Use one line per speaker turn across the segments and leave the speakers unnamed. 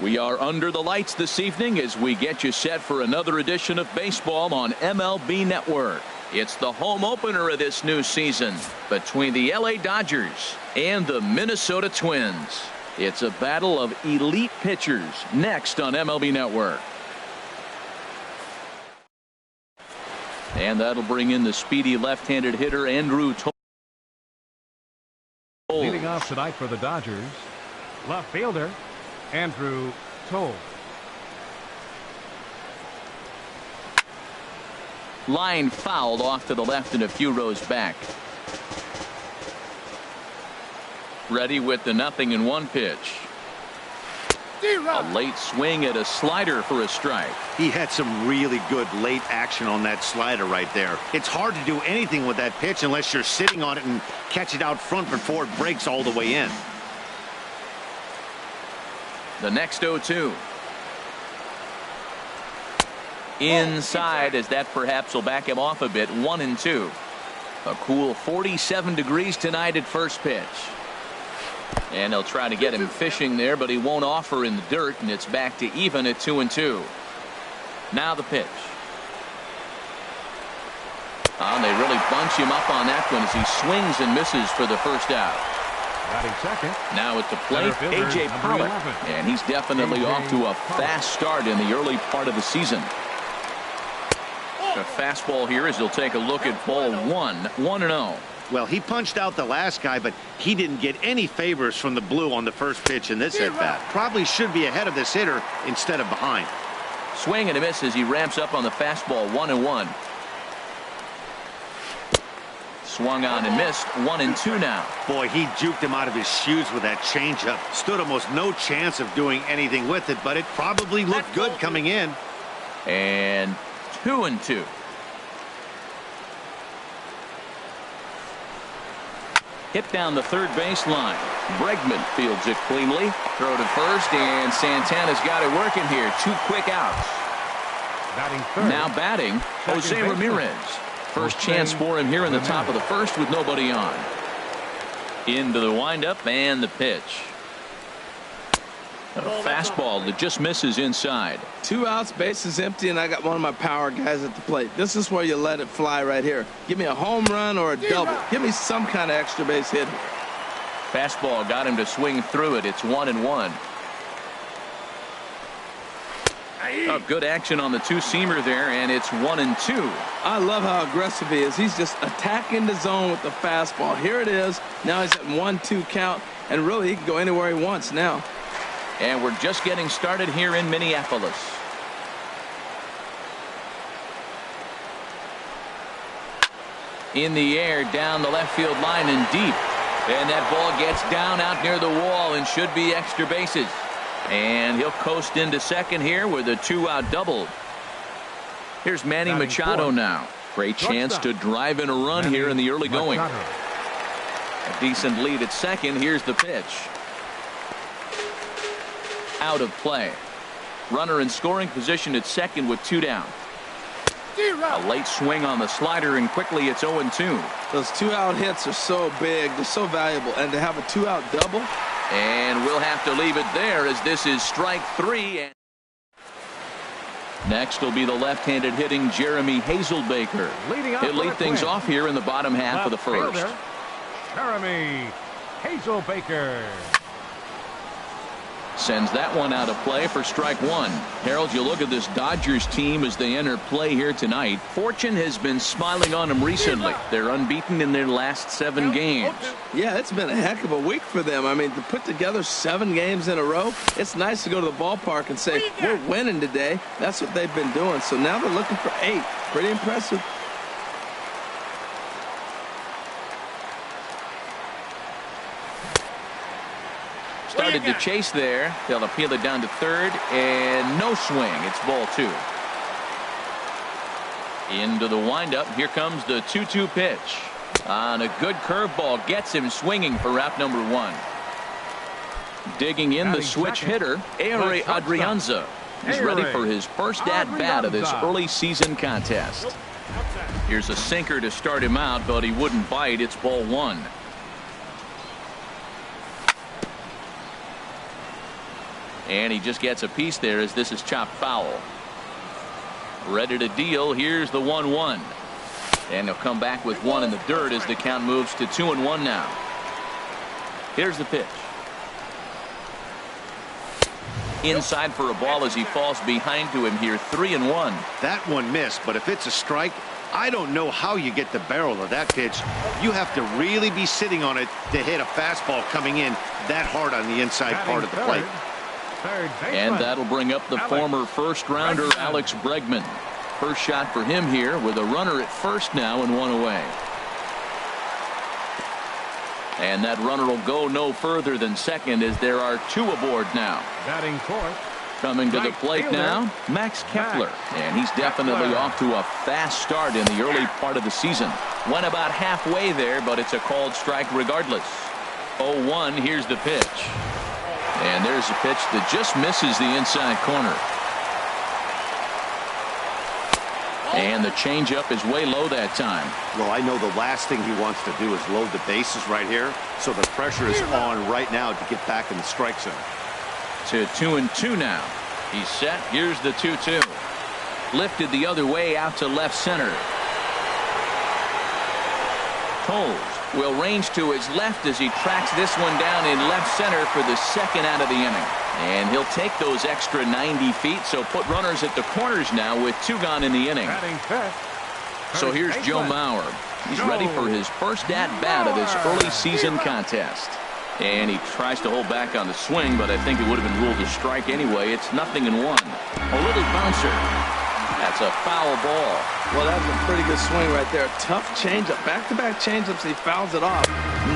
We are under the lights this evening as we get you set for another edition of baseball on MLB Network. It's the home opener of this new season between the LA Dodgers and the Minnesota Twins. It's a battle of elite pitchers next on MLB Network. And that'll bring in the speedy left-handed hitter Andrew Toll.
Leading off tonight for the Dodgers, left fielder Andrew Toll.
Line fouled off to the left and a few rows back. Ready with the 0-1 pitch. A late swing at a slider for a strike.
He had some really good late action on that slider right there. It's hard to do anything with that pitch unless you're sitting on it and catch it out front before it breaks all the way in.
The next 0-2. Inside, as that perhaps will back him off a bit. 1-2. A cool 47 degrees tonight at first pitch. And they'll try to get him fishing there, but he won't offer in the dirt, and it's back to even at 2-2. Now the pitch. They really bunch him up on that one as he swings and misses for the first out.
Batting second.
Now at the plate, A.J. Pollock, and he's definitely off to a fast start in the early part of the season. A fastball here as he'll take a look at ball 1-0.
Well, he punched out the last guy, but he didn't get any favors from the blue on the first pitch in this at-bat. Probably should be ahead of this hitter instead of behind.
Swing and a miss as he ramps up on the fastball. 1-1. Swung on and missed. 1-2 now.
Boy, he juked him out of his shoes with that changeup. Stood almost no chance of doing anything with it, but it probably looked good coming in.
And 2-2. Hit down the third base line. Bregman fields it cleanly. Throw to first, and Santana's got it working here. 2 quick outs.
Batting third.
Now batting, Jose Ramirez. First chance for him here in the top of the first with nobody on. Into the windup and the pitch. A fastball that just misses inside.
2 outs, bases empty, and I got one of my power guys at the plate. This is where you let it fly right here. Give me a home run or a double. Give me some kind of extra base hit.
Fastball got him to swing through it. It's 1-1. Oh, good action on the two-seamer there, and it's 1-2.
I love how aggressive he is. He's just attacking the zone with the fastball. Here it is. Now he's at 1-2 count, and really he can go anywhere he wants now.
And we're just getting started here in Minneapolis. In the air, down the left field line and deep. And that ball gets down out near the wall and should be extra bases. And he'll coast into second here with a 2-out double. Here's Manny Machado now. Great chance to drive in a run here in the early going. A decent lead at second. Here's the pitch. Out of play. Runner in scoring position at second with 2 down. A late swing on the slider, and quickly it's 0-2.
Those 2-out hits are so big. They're so valuable. And to have a 2-out double.
And we'll have to leave it there as this is strike 3. Next will be the left-handed hitting Jeremy Hazelbaker. He'll lead things off here in the bottom half of the first.
Jeremy Hazelbaker
sends that one out of play for strike 1. Harold, you look at this Dodgers team as they enter play here tonight. Fortune has been smiling on them recently. They're unbeaten in their last 7 games.
Yeah, it's been a heck of a week for them. I mean, to put together 7 games in a row, it's nice to go to the ballpark and say, we're winning today. That's what they've been doing. So now they're looking for 8. Pretty impressive.
Started to chase there. They'll appeal it down to third, and no swing. It's ball 2. Into the windup. Here comes the 2-2 pitch. On a good curveball, gets him swinging for out number 1. Digging in the switch hitter, Ehire Adrianza. He's ready for his first at-bat of this early season contest. Here's a sinker to start him out, but he wouldn't bite. It's ball 1. And he just gets a piece there as this is chopped foul. Ready to deal. Here's the 1-1. And he'll come back with one in the dirt as the count moves to 2-1 now. Here's the pitch. Inside for a ball as he falls behind to him here. 3-1.
That one missed, but if it's a strike, I don't know how you get the barrel of that pitch. You have to really be sitting on it to hit a fastball coming in that hard on the inside part of the plate.
And that'll bring up the former first-rounder Alex Bregman. First shot for him here with a runner at first now and one away. And that runner will go no further than second as there are two aboard now.
Batting fourth.
Coming to the plate now, Max Kepler. And he's definitely off to a fast start in the early part of the season. Went about halfway there, but it's a called strike regardless. 0-1, here's the pitch. And there's a pitch that just misses the inside corner. And the changeup is way low that time.
Well, I know the last thing he wants to do is load the bases right here, so the pressure is on right now to get back in the strike zone.
To 2-2 now. He's set. Here's the 2-2. Lifted the other way out to left center. Toles will range to his left as he tracks this one down in left center for the second out of the inning. And he'll take those extra 90 feet, so put runners at the corners now with two gone in the inning. So here's Joe Mauer. He's ready for his first at-bat of this early season contest. And he tries to hold back on the swing, but I think it would have been ruled a strike anyway. It's 0-1. A little bouncer. That's a foul ball.
Well, that's a pretty good swing right there. Tough changeup. Back-to-back changeups, he fouls it off.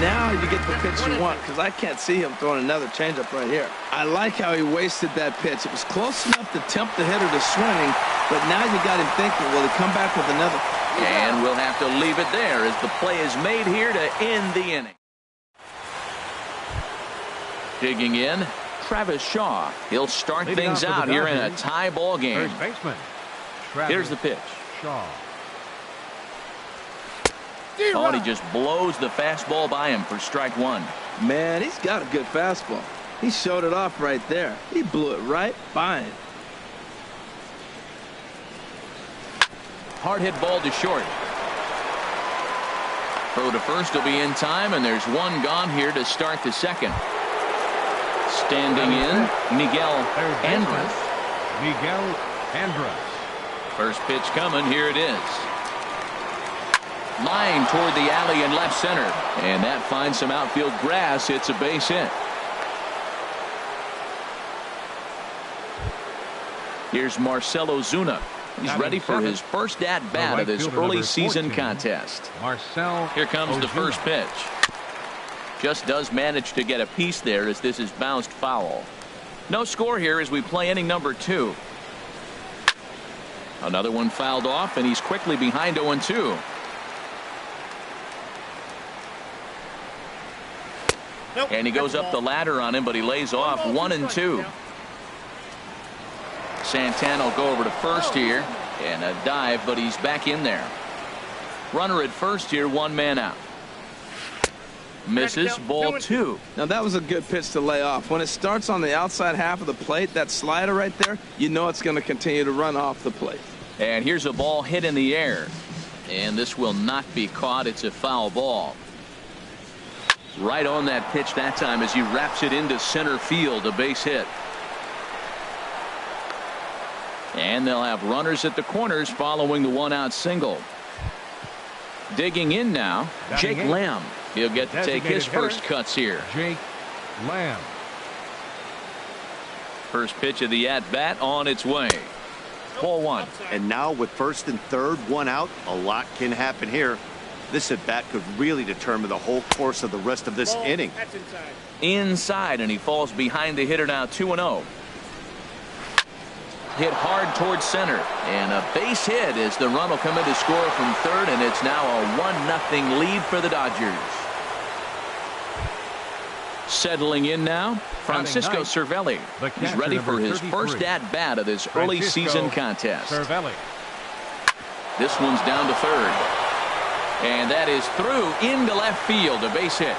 Now you get the pitch you want, because I can't see him throwing another changeup right here. I like how he wasted that pitch. It was close enough to tempt the hitter to swing, but now you got him thinking, will he come back with another?
And we'll have to leave it there as the play is made here to end the inning. Digging in, Travis Shaw. He'll start things out here in a tie ball game.
First baseman.
Here's the pitch.
Shaw.
Oh, and he just blows the fastball by him for strike one.
Man, he's got a good fastball. He showed it off right there. He blew it right by him.
Hard hit ball to short. Throw to first will be in time, and there's one gone here to start the second. Standing in, Miguel Andres.
Miguel Andres.
First pitch coming. Here it is. Line toward the alley in left center. And that finds some outfield grass. It's a base hit. Here's Marcell Ozuna. He's ready for his first at-bat of this early season contest.
Marcell
Here comes the first pitch. Just does manage to get a piece there as this is bounced foul. No score here as we play inning number 2. Another one fouled off, and he's quickly behind 0-2. And he goes up the ladder on him, but he lays off 1-2. Santana will go over to first here, and a dive, but he's back in there. Runner at first here, one man out. Misses, ball 2.
Now that was a good pitch to lay off. When it starts on the outside half of the plate, that slider right there, you know it's going to continue to run off the plate.
And here's a ball hit in the air. And this will not be caught. It's a foul ball. Right on that pitch that time as he wraps it into center field, a base hit. And they'll have runners at the corners following the one-out single. Digging in now, Jake Lamb. He'll get to take his first cuts here.
Jake Lamb.
First pitch of the at-bat on its way. Ball 1.
And now with first and third, one out, a lot can happen here. This at-bat could really determine the whole course of the rest of this inning.
Inside, and he falls behind the hitter now, 2-0. Hit hard towards center, and a base hit as the run will come in to score from third, and it's now a 1-0 lead for the Dodgers. Settling in now, Francisco Cervelli. He's ready for his first at-bat of this early season contest.
Cervelli.
This one's down to third. And that is through into left field, a base hit.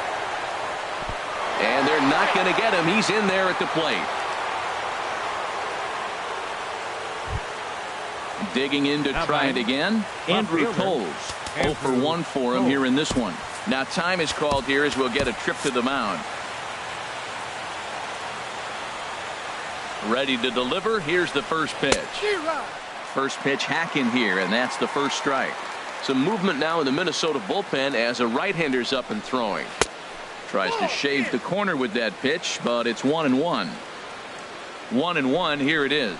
And they're not going to get him. He's in there at the plate. Digging in to try it again. Andrew Toles. 0 for 1 for him here in this one. Now time is called here as we'll get a trip to the mound. Ready to deliver. Here's the first pitch. First pitch hacking here, and that's the first strike. Some movement now in the Minnesota bullpen as a right-hander's up and throwing. Tries to shave the corner with that pitch, but it's 1-1. 1-1. Here it is.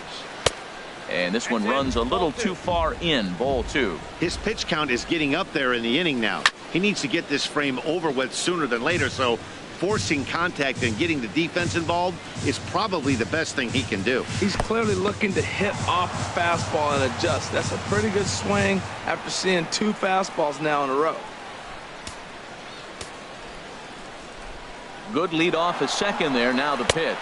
And this one runs a little too far in. Ball 2.
His pitch count is getting up there in the inning now. He needs to get this frame over with sooner than later, so forcing contact and getting the defense involved is probably the best thing he can do.
He's clearly looking to hit off the fastball and adjust. That's a pretty good swing after seeing 2 fastballs now in a row.
Good lead off at second there. Now the pitch.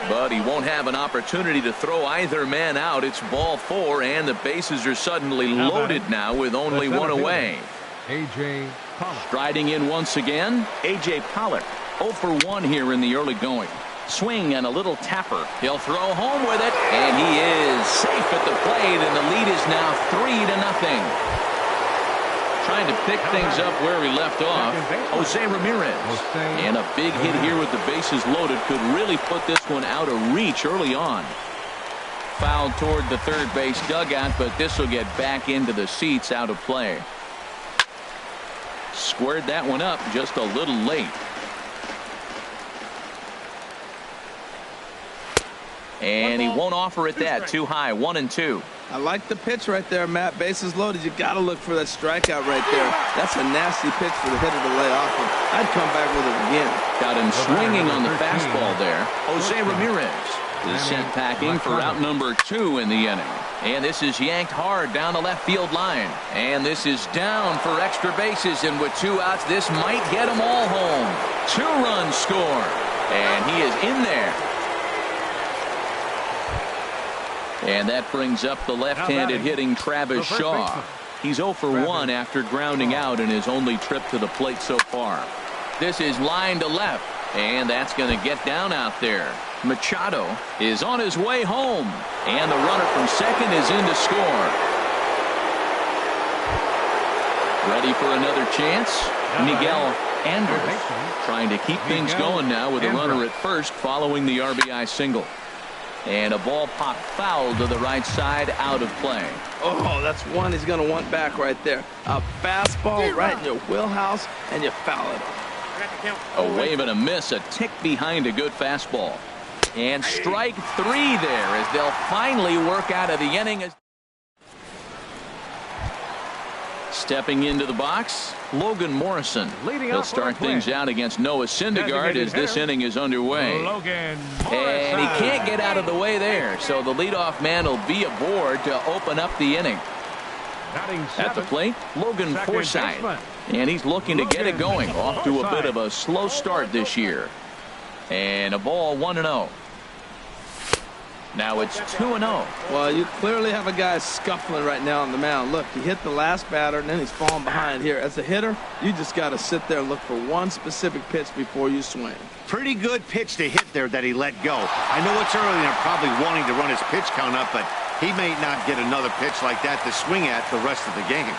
But he won't have an opportunity to throw either man out. It's ball 4, and the bases are suddenly loaded now with only 1 away.
A.J. Pollock.
Striding in once again, A.J. Pollock. 0 for 1 here in the early going. Swing and a little tapper. He'll throw home with it, and he is safe at the plate, and the lead is now 3-0. Trying to pick things up where he left off. Jose Ramirez. And a big hit here with the bases loaded could really put this one out of reach early on. Fouled toward the third base dugout, but this will get back into the seats, out of play. Squared that one up just a little late. And he won't offer it that. Too high. 1-2.
I like the pitch right there, Matt. Bases loaded. You got to look for that strikeout right there. That's a nasty pitch for the hitter to lay off him. I'd come back with it again.
Got him swinging on the fastball there. Jose Ramirez is sent packing for out number 2 in the inning. And this is yanked hard down the left field line. And this is down for extra bases. And with 2 outs, this might get them all home. 2-run score. And he is in there. And that brings up the left-handed hitting Travis Shaw. He's 0 for 1 after grounding out in his only trip to the plate so far. This is line to left, and that's going to get down out there. Machado is on his way home, and the runner from second is in to score. Ready for another chance? Miguel Andrews trying to keep things going now with a runner at first following the RBI single. And a ball pop foul to the right side, out of play.
Oh, that's one he's going to want back right there. A fastball right in your wheelhouse, and you foul it.
A wave and a miss, a tick behind a good fastball. And strike 3 there as they'll finally work out of the inning. Stepping into the box, Logan Morrison. He'll start things out against Noah Syndergaard as this inning is underway. And he can't get out of the way there, so the leadoff man will be aboard to open up the inning. At the plate, Logan Forsythe. And he's looking to get it going. Off to a bit of a slow start this year. And a ball, 1-0. Now it's 2-0.
Well, you clearly have a guy scuffling right now on the mound. Look, he hit the last batter, and then he's falling behind here. As a hitter, you just got to sit there and look for one specific pitch before you swing.
Pretty good pitch to hit there that he let go. I know it's early and they're probably wanting to run his pitch count up, but he may not get another pitch like that to swing at the rest of the game.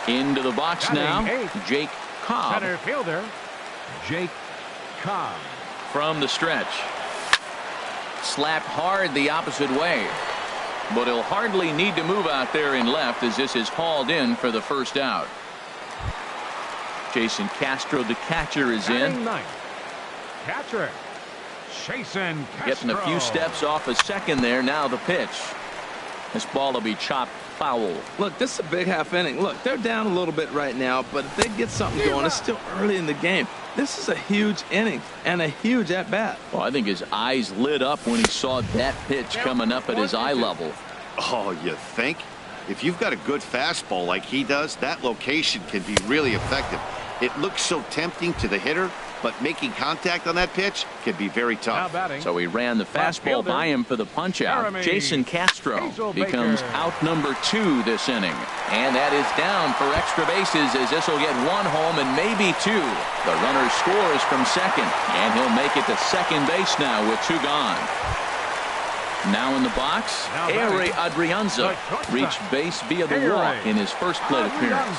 Into the box now, Jake Cobb.
Center fielder, Jake Cobb.
From the stretch. Slapped hard the opposite way. But he'll hardly need to move out there in left as this is hauled in for the first out. Jason Castro, the catcher, is in.
Catcher, Jason Castro.
Getting a few steps off a second there. Now the pitch. This ball will be chopped foul.
Look, this is a big half inning. Look, they're down a little bit right now, but if they get something going, it's still early in the game. This is a huge inning and a huge at-bat.
Well, I think his eyes lit up when he saw that pitch coming up at his eye level.
Oh, you think? If you've got a good fastball like he does, that location can be really effective. It looks so tempting to the hitter, but making contact on that pitch can be very tough.
So he ran the fastball by him for the punch-out. Jason Castro becomes out number 2 this inning. And that is down for extra bases as this will get 1 home and maybe 2. The runner scores from second, and he'll make it to second base now with 2 gone. Now in the box, Ehire Adrianza reached base via the walk in his first plate appearance.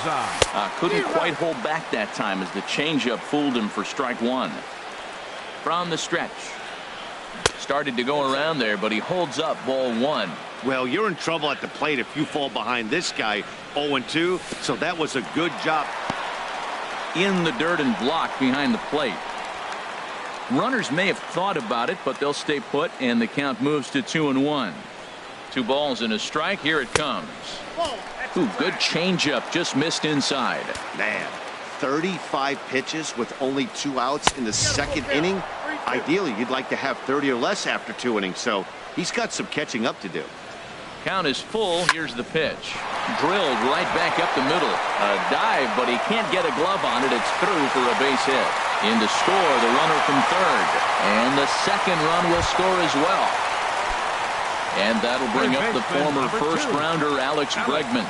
Couldn't quite hold back that time as the changeup fooled him for strike one. From the stretch. Started to go around there, but he holds up ball one.
Well, you're in trouble at the plate if you fall behind this guy 0-2, so that was a good job.
In the dirt and blocked behind the plate. Runners may have thought about it, but they'll stay put, and the count moves to 2-1. 2 balls and a strike. Here it comes. Ooh, good changeup, just missed inside.
Man, 35 pitches with only 2 outs in the second inning. Ideally, you'd like to have 30 or less after 2 innings, so he's got some catching up to do.
Count is full. Here's the pitch. Drilled right back up the middle. A dive, but he can't get a glove on it. It's through for a base hit. In to score, the runner from third. And the second run will score as well. And that'll bring up the former first-rounder Alex Bregman.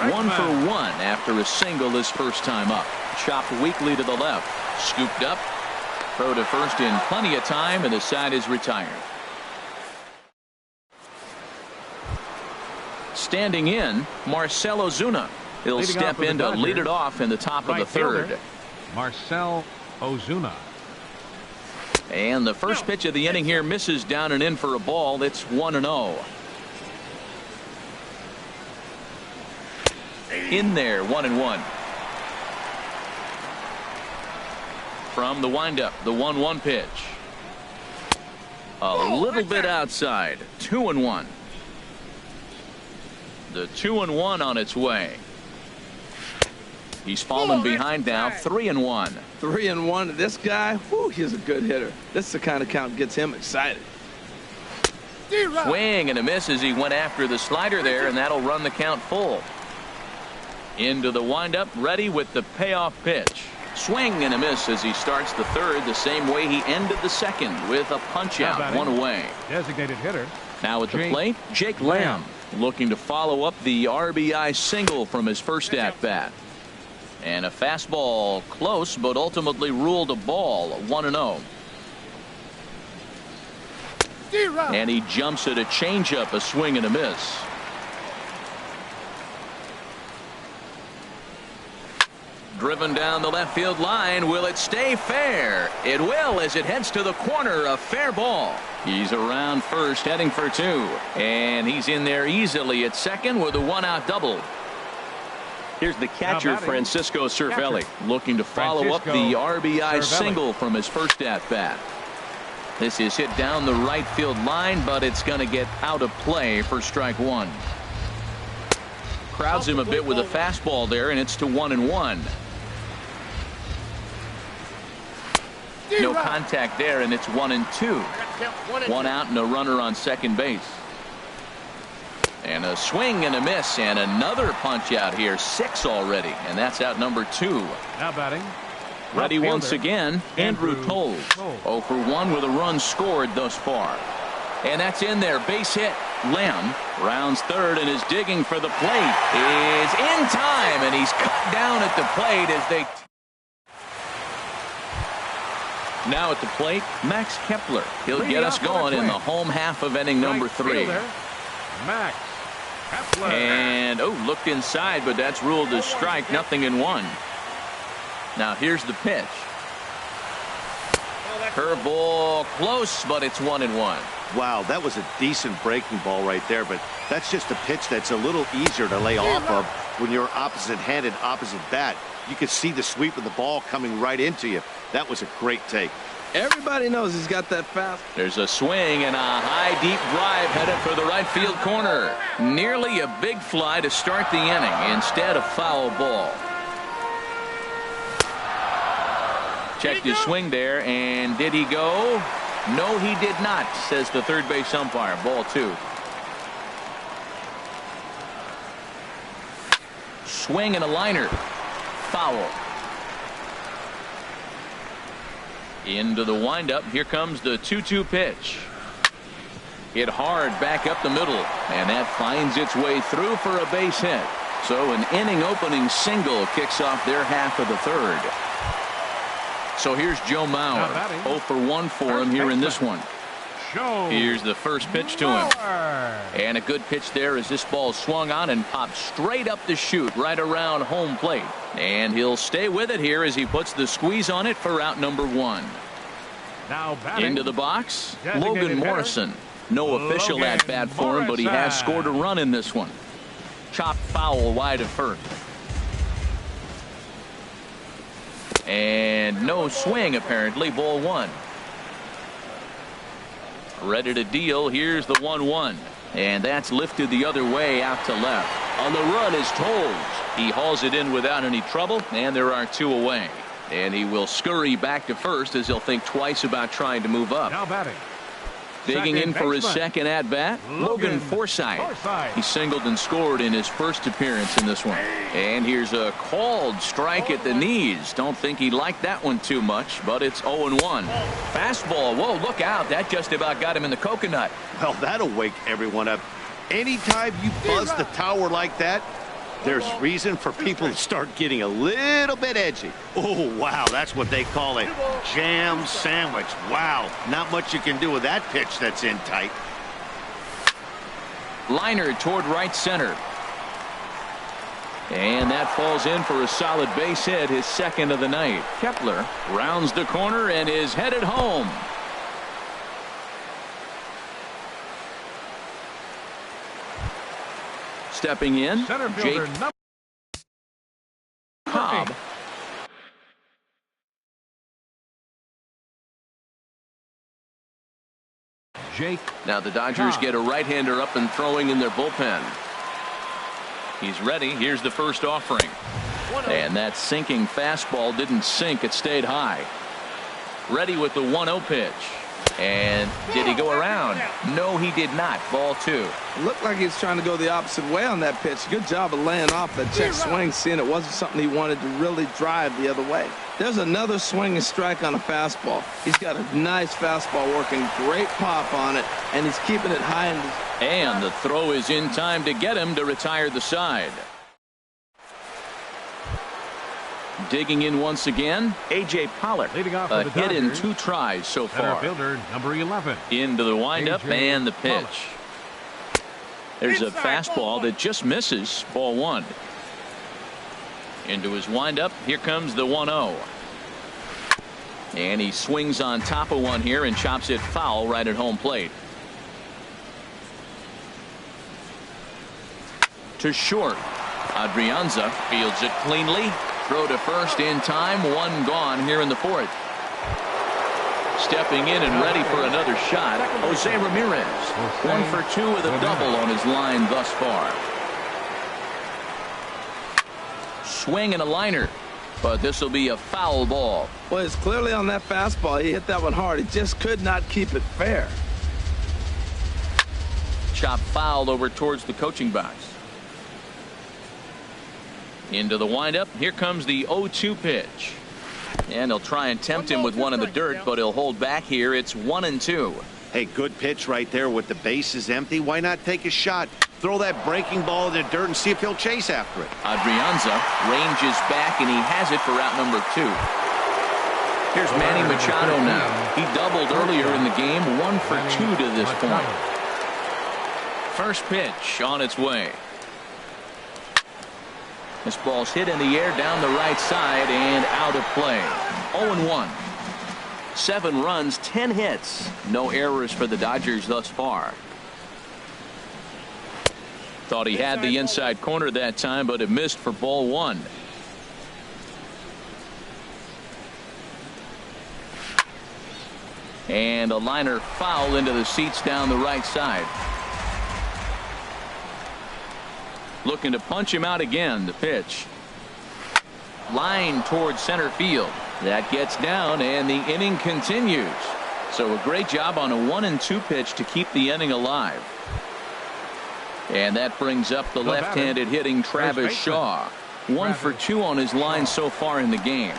1 for 1 after a single his first time up. Chopped weakly to the left. Scooped up. Throw to first in plenty of time, and the side is retired. Standing in, Marcell Ozuna. He'll step in to lead it off in the top of the third.
Marcell Ozuna.
And the first pitch of the inning here misses down and in for a ball. It's 1-0. In there, 1-1. From the windup, the 1-1 pitch. A little bit outside. 2-1. The 2-1 on its way. He's fallen behind now. 3-1.
3-1. This guy, whew, he's a good hitter. This is the kind of count gets him excited.
Swing and a miss as he went after the slider there, and that'll run the count full. Into the windup, ready with the payoff pitch. Swing and a miss as he starts the third the same way he ended the second with a punch out, 1 away.
Designated hitter.
Now at the plate, Jake Lamb looking to follow up the RBI single from his first at bat. And a fastball close, but ultimately ruled a ball. 1-0. And he jumps at a changeup, a swing and a miss. Driven down the left field line. Will it stay fair? It will, as it heads to the corner. A fair ball. He's around first, heading for 2. And he's in there easily at second with a 1-out double. Here's the catcher, Francisco Cervelli, looking to follow up the RBI single from his first at bat. This is hit down the right field line, but it's going to get out of play for strike 1. Crowds him a bit with a fastball there, and it's to 1-1. No contact there, and it's 1-2. 1 out and a runner on second base. And a swing and a miss, and another punch out here. 6 already, and that's out number 2.
Now batting.
Ready once again, Andrew Toles. 0 for 1 with a run scored thus far. And that's in there. Base hit. Lamb rounds third and is digging for the plate. Is in time, and he's cut down at the plate as they. Now at the plate, Max Kepler. He'll get us going in the home half of inning number 3.
Max Kepler.
And looked inside, but that's ruled as strike. 0-1. Now here's the pitch. Curveball close, but it's 1-1.
Wow, that was a decent breaking ball right there, but that's just a pitch that's a little easier to lay off of when you're opposite-handed, opposite bat. You could see the sweep of the ball coming right into you. That was a great take.
Everybody knows he's got that fast.
There's a swing and a high deep drive headed for the right field corner. Nearly a big fly to start the inning. Instead, a foul ball. Checked his swing there, and did he go? No, he did not, says the third base umpire. Ball 2. Swing and a liner. Foul. Into the windup. Here comes the 2-2 pitch. Hit hard back up the middle, and that finds its way through for a base hit. So an inning opening single kicks off their half of the third. So here's Joe Mauer. 0 for 1 for him here in this one.
Show.
Here's the first pitch to him.
Power.
And a good pitch there as this ball swung on and popped straight up the chute right around home plate. And he'll stay with it here as he puts the squeeze on it for out number 1.
Now batting.
Into the box,
Designated
Logan
hitter,
No official
Logan
at bat for him, but he has
Morrison.
scored a run in this one. Chopped foul wide of first. And no swing apparently. Ball 1. Ready to deal. Here's the 1-1. And that's lifted the other way out to left. On the run is Tolles. He hauls it in without any trouble, and there are 2 away. And he will scurry back to first as he'll think twice about trying to move up.
Now batting.
Digging
Second
in for his
baseman.
second at bat, Logan Forsythe. He singled and scored in his first appearance in this one. And here's a called strike at the knees. Don't think he liked that one too much, but it's 0-1. Fastball. Whoa, look out. That just about got him in the coconut.
Well, that'll wake everyone up. Anytime you buzz the tower like that, there's reason for people to start getting a little bit edgy. Oh, wow, that's what they call a jam sandwich. Wow, not much you can do with that pitch that's in tight.
Liner toward right center. And that falls in for a solid base hit, his second of the night. Kepler rounds the corner and is headed home. Stepping in,
Center fielder
Jake
number
Cobb.
8. Jake.
Now the Dodgers
Cobb.
get a right-hander up and throwing in their bullpen. He's ready. Here's the first offering. And that sinking fastball didn't sink. It stayed high. Ready with the 1-0 pitch. And did he go around? No, he did not. Ball 2.
It looked like he was trying to go the opposite way on that pitch. Good job of laying off that check swing, seeing it wasn't something he wanted to really drive the other way. There's another swinging strike on a fastball. He's got a nice fastball working, great pop on it, and he's keeping it high.
And the throw is in time to get him to retire the side. Digging in once again, A.J. Pollock.
Leading off
A
for the
hit in
Dodgers.
2 tries so
Center
far.
fielder number 11.
Into the windup
A.J.
and the pitch.
Pollock.
There's a fastball that just misses. Ball 1. Into his windup. Here comes the 1-0. And he swings on top of one here and chops it foul right at home plate. To short. Adrianza fields it cleanly. Throw to first in time. 1 gone here in the 4th. Stepping in and ready for another shot, Jose Ramirez. 1 for 2 with a double on his line thus far. Swing and a liner, but this will be a foul ball.
Well, it's clearly on that fastball. He hit that one hard. He just could not keep it fair.
Chop fouled over towards the coaching box. Into the windup. Here comes the 0-2 pitch. And he'll try and tempt him with one in the dirt, but he'll hold back here. It's 1-2.
Hey, good pitch right there with the bases empty. Why not take a shot? Throw that breaking ball in the dirt and see if he'll chase after it.
Adrianza ranges back, and he has it for out number 2. Here's Manny Machado now. He doubled earlier in the game. 1 for 2 to this point. First pitch on its way. This ball's hit in the air down the right side and out of play. 0-1. 7 runs, 10 hits. No errors for the Dodgers thus far. Thought he had the inside corner that time, but it missed for ball 1. And a liner foul into the seats down the right side. Looking to punch him out again. The pitch. Line towards center field. That gets down, and the inning continues. So a great job on a 1-2 pitch to keep the inning alive. And that brings up the left-handed hitting Travis Shaw. 1 for 2 on his line so far in the game.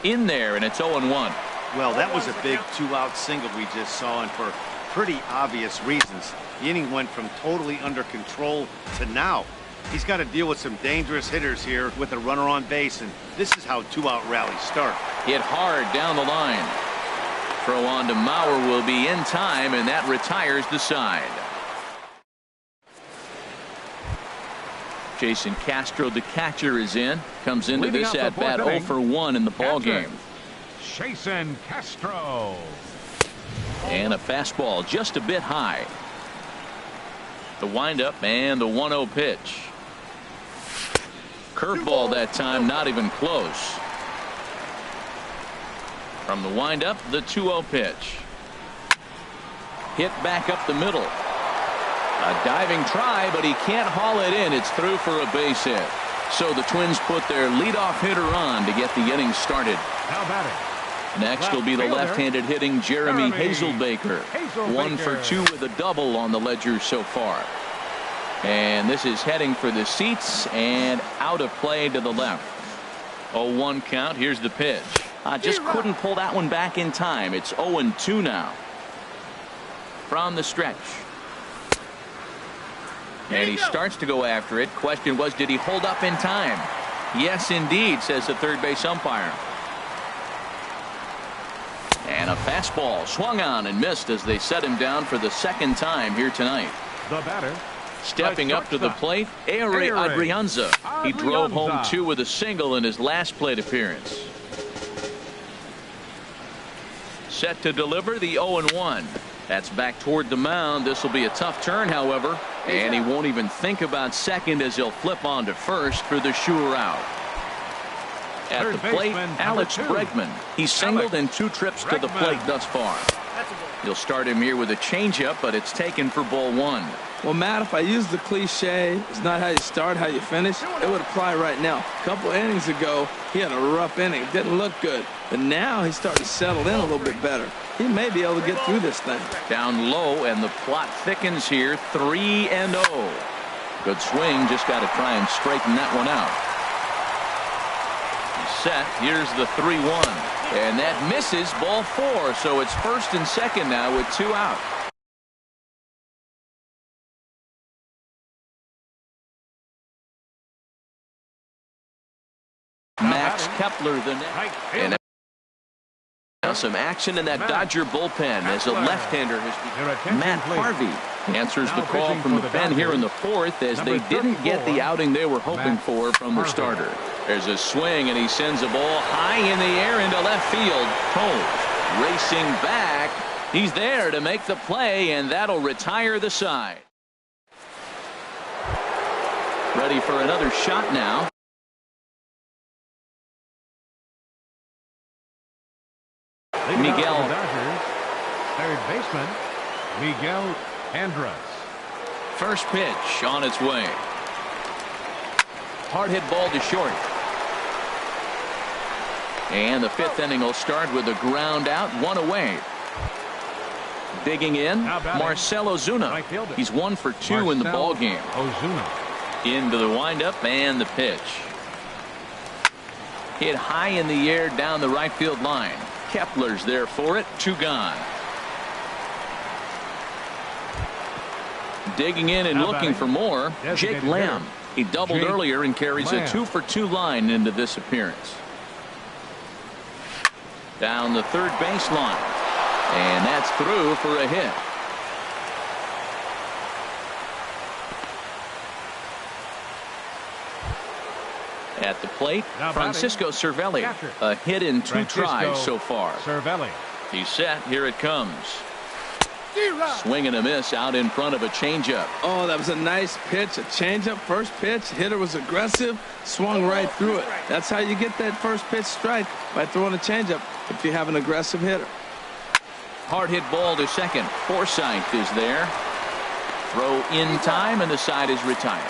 In there, and it's 0-1.
Well, that was a big 2-out single we just saw, and for pretty obvious reasons. The inning went from totally under control to now. He's got to deal with some dangerous hitters here with a runner on base, and this is how 2-out rallies start.
Hit hard down the line. Throw on to Mauer will be in time, and that retires the side. Jason Castro, the catcher, is in. Comes into
Leading
this
off the
at bat 0 for 1 in the ball game.
Jason Castro.
And a fastball just a bit high. The windup and the 1-0 pitch. Curveball that time, not even close. From the windup, the 2-0 pitch. Hit back up the middle. A diving try, but he can't haul it in. It's through for a base hit. So the Twins put their leadoff hitter on to get the inning started.
Now batting.
Next will be the left-handed hitting Jeremy Hazelbaker. 1 for 2 with a double on the ledger so far. And this is heading for the seats and out of play to the left. 0-1 count. Here's the pitch. Just couldn't pull that one back in time. It's 0-2 now. From the stretch. And he starts to go after it. Question was, did he hold up in time? Yes, indeed, says the third base umpire. And a fastball swung on and missed as they set him down for the second time here tonight.
The batter.
Stepping up to the plate, Ehire Adrianza. He drove home 2 with a single in his last plate appearance. Set to deliver the 0-1. That's back toward the mound. This will be a tough turn, however, and he won't even think about second as he'll flip on to first for the sure out. At the plate, Alex Bregman. He's singled in 2 trips to the plate thus far. You'll start him here with a changeup, but it's taken for ball 1.
Well, Matt, if I use the cliche, it's not how you start, how you finish, it would apply right now. A couple innings ago, he had a rough inning. Didn't look good. But now he's starting to settle in a little bit better. He may be able to get through this thing.
Down low, and the plot thickens here. 3-0. Good swing. Just got to try and straighten that one out. Set. Here's the 3-1. And that misses, ball 4. So it's first and second now with 2 out. Max Kepler the next. And now some action in that Dodger bullpen as a left-hander has Matt Harvey answers the call from the pen here in the 4th as they didn't get the outing they were hoping for from the starter. There's a swing and he sends a ball high in the air into left field. Cole racing back. He's there to make the play, and that'll retire the side. Ready for another shot now. Miguel.
Third baseman Miguel Andres.
First pitch on its way. Hard hit ball to short. And the 5th inning will start with a ground out, 1 away. Digging in, Marcell Ozuna. He's 1 for 2 in the ball game. Into the windup and the pitch. Hit high in the air down the right field line. Kepler's there for it. 2 gone. Digging in and looking for more, Jake Lamb. He doubled earlier and carries a 2 for 2 line into this appearance. Down the third baseline. And that's through for a hit. At the plate, Francisco Cervelli. A hit in 2 tries so far. He's set. Here it comes. Swing and a miss out in front of a changeup.
Oh, that was a nice pitch. A changeup, first pitch. Hitter was aggressive, swung right through it. That's how you get that first pitch strike, by throwing a changeup if you have an aggressive hitter.
Hard hit ball to second. Forsythe is there. Throw in time, and the side is retired.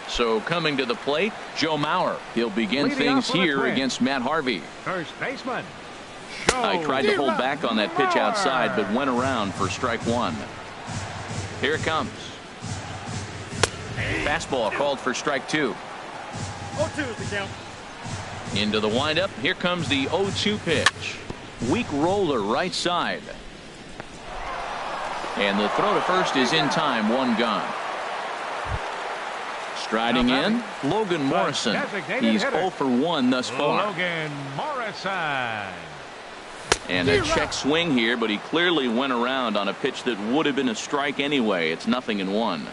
So coming to the plate, Joe Mauer. He'll begin things here against Matt Harvey.
First baseman.
I tried to hold back on that pitch outside, but went around for strike 1. Here it comes. Fastball called for strike 2.
0-2 is the count.
Into the windup. Here comes the 0-2 pitch. Weak roller right side. And the throw to first is in time. 1 gone. Striding in, Logan Morrison. He's 0 for 1 thus far.
Logan Morrison.
And a check swing here, but he clearly went around on a pitch that would have been a strike anyway. It's 0-1.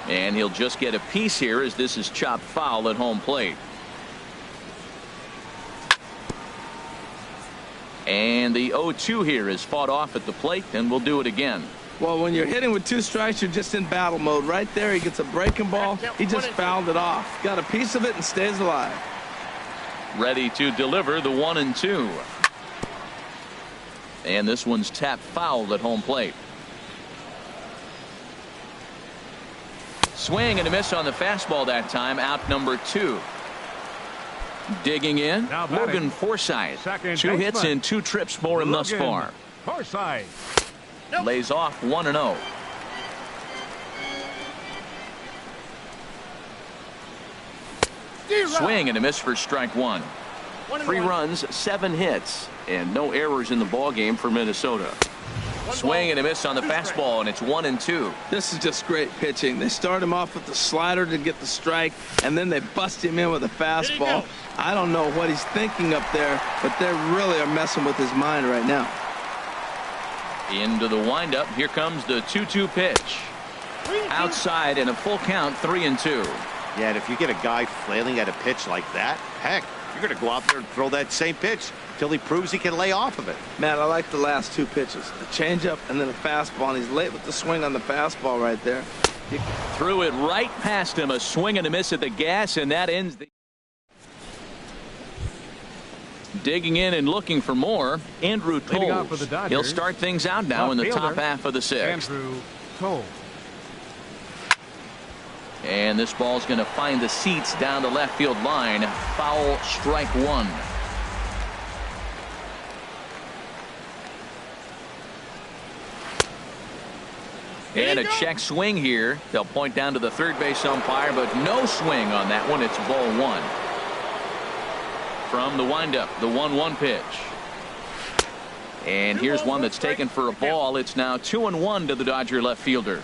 And he'll just get a piece here as this is chopped foul at home plate. And the 0-2 here is fought off at the plate, and we'll do it again.
Well, when you're hitting with 2 strikes, you're just in battle mode. Right there, he gets a breaking ball. He just fouled it off. Got a piece of it and stays alive.
Ready to deliver the 1-2. And this one's tapped foul at home plate. Swing and a miss on the fastball that time. Out number 2. Digging in, Logan Forsythe. 2 hits and 2 trips for him thus far.
Forsythe.
Lays off 1-0. Swing and a miss for strike 1. 3 runs, 7 hits, and no errors in the ball game for Minnesota. Swing and a miss on the fastball, and it's 1-2.
This is just great pitching. They start him off with the slider to get the strike, and then they bust him in with a fastball. I don't know what he's thinking up there, but they really are messing with his mind right now.
Into the windup. Here comes the 2-2 pitch. Outside and a full count, 3-2.
Yeah, and if you get a guy flailing at a pitch like that, heck, you're going to go out there and throw that same pitch until he proves he can lay off of it.
Man, I like the last 2 pitches. A changeup and then a fastball, and he's late with the swing on the fastball right there.
Threw it right past him. A swing and a miss at the gas, and that ends the... Digging in and looking for more, Andrew Toles. He'll start things out now in the top half of the 6th.
Andrew Toles.
And this ball's going to find the seats down the left field line. Foul, strike 1. And a check swing here. They'll point down to the third base umpire, but no swing on that one. It's ball 1. From the windup, the 1-1 pitch. And here's one that's taken for a ball. It's now 2-1 to the Dodger left fielder.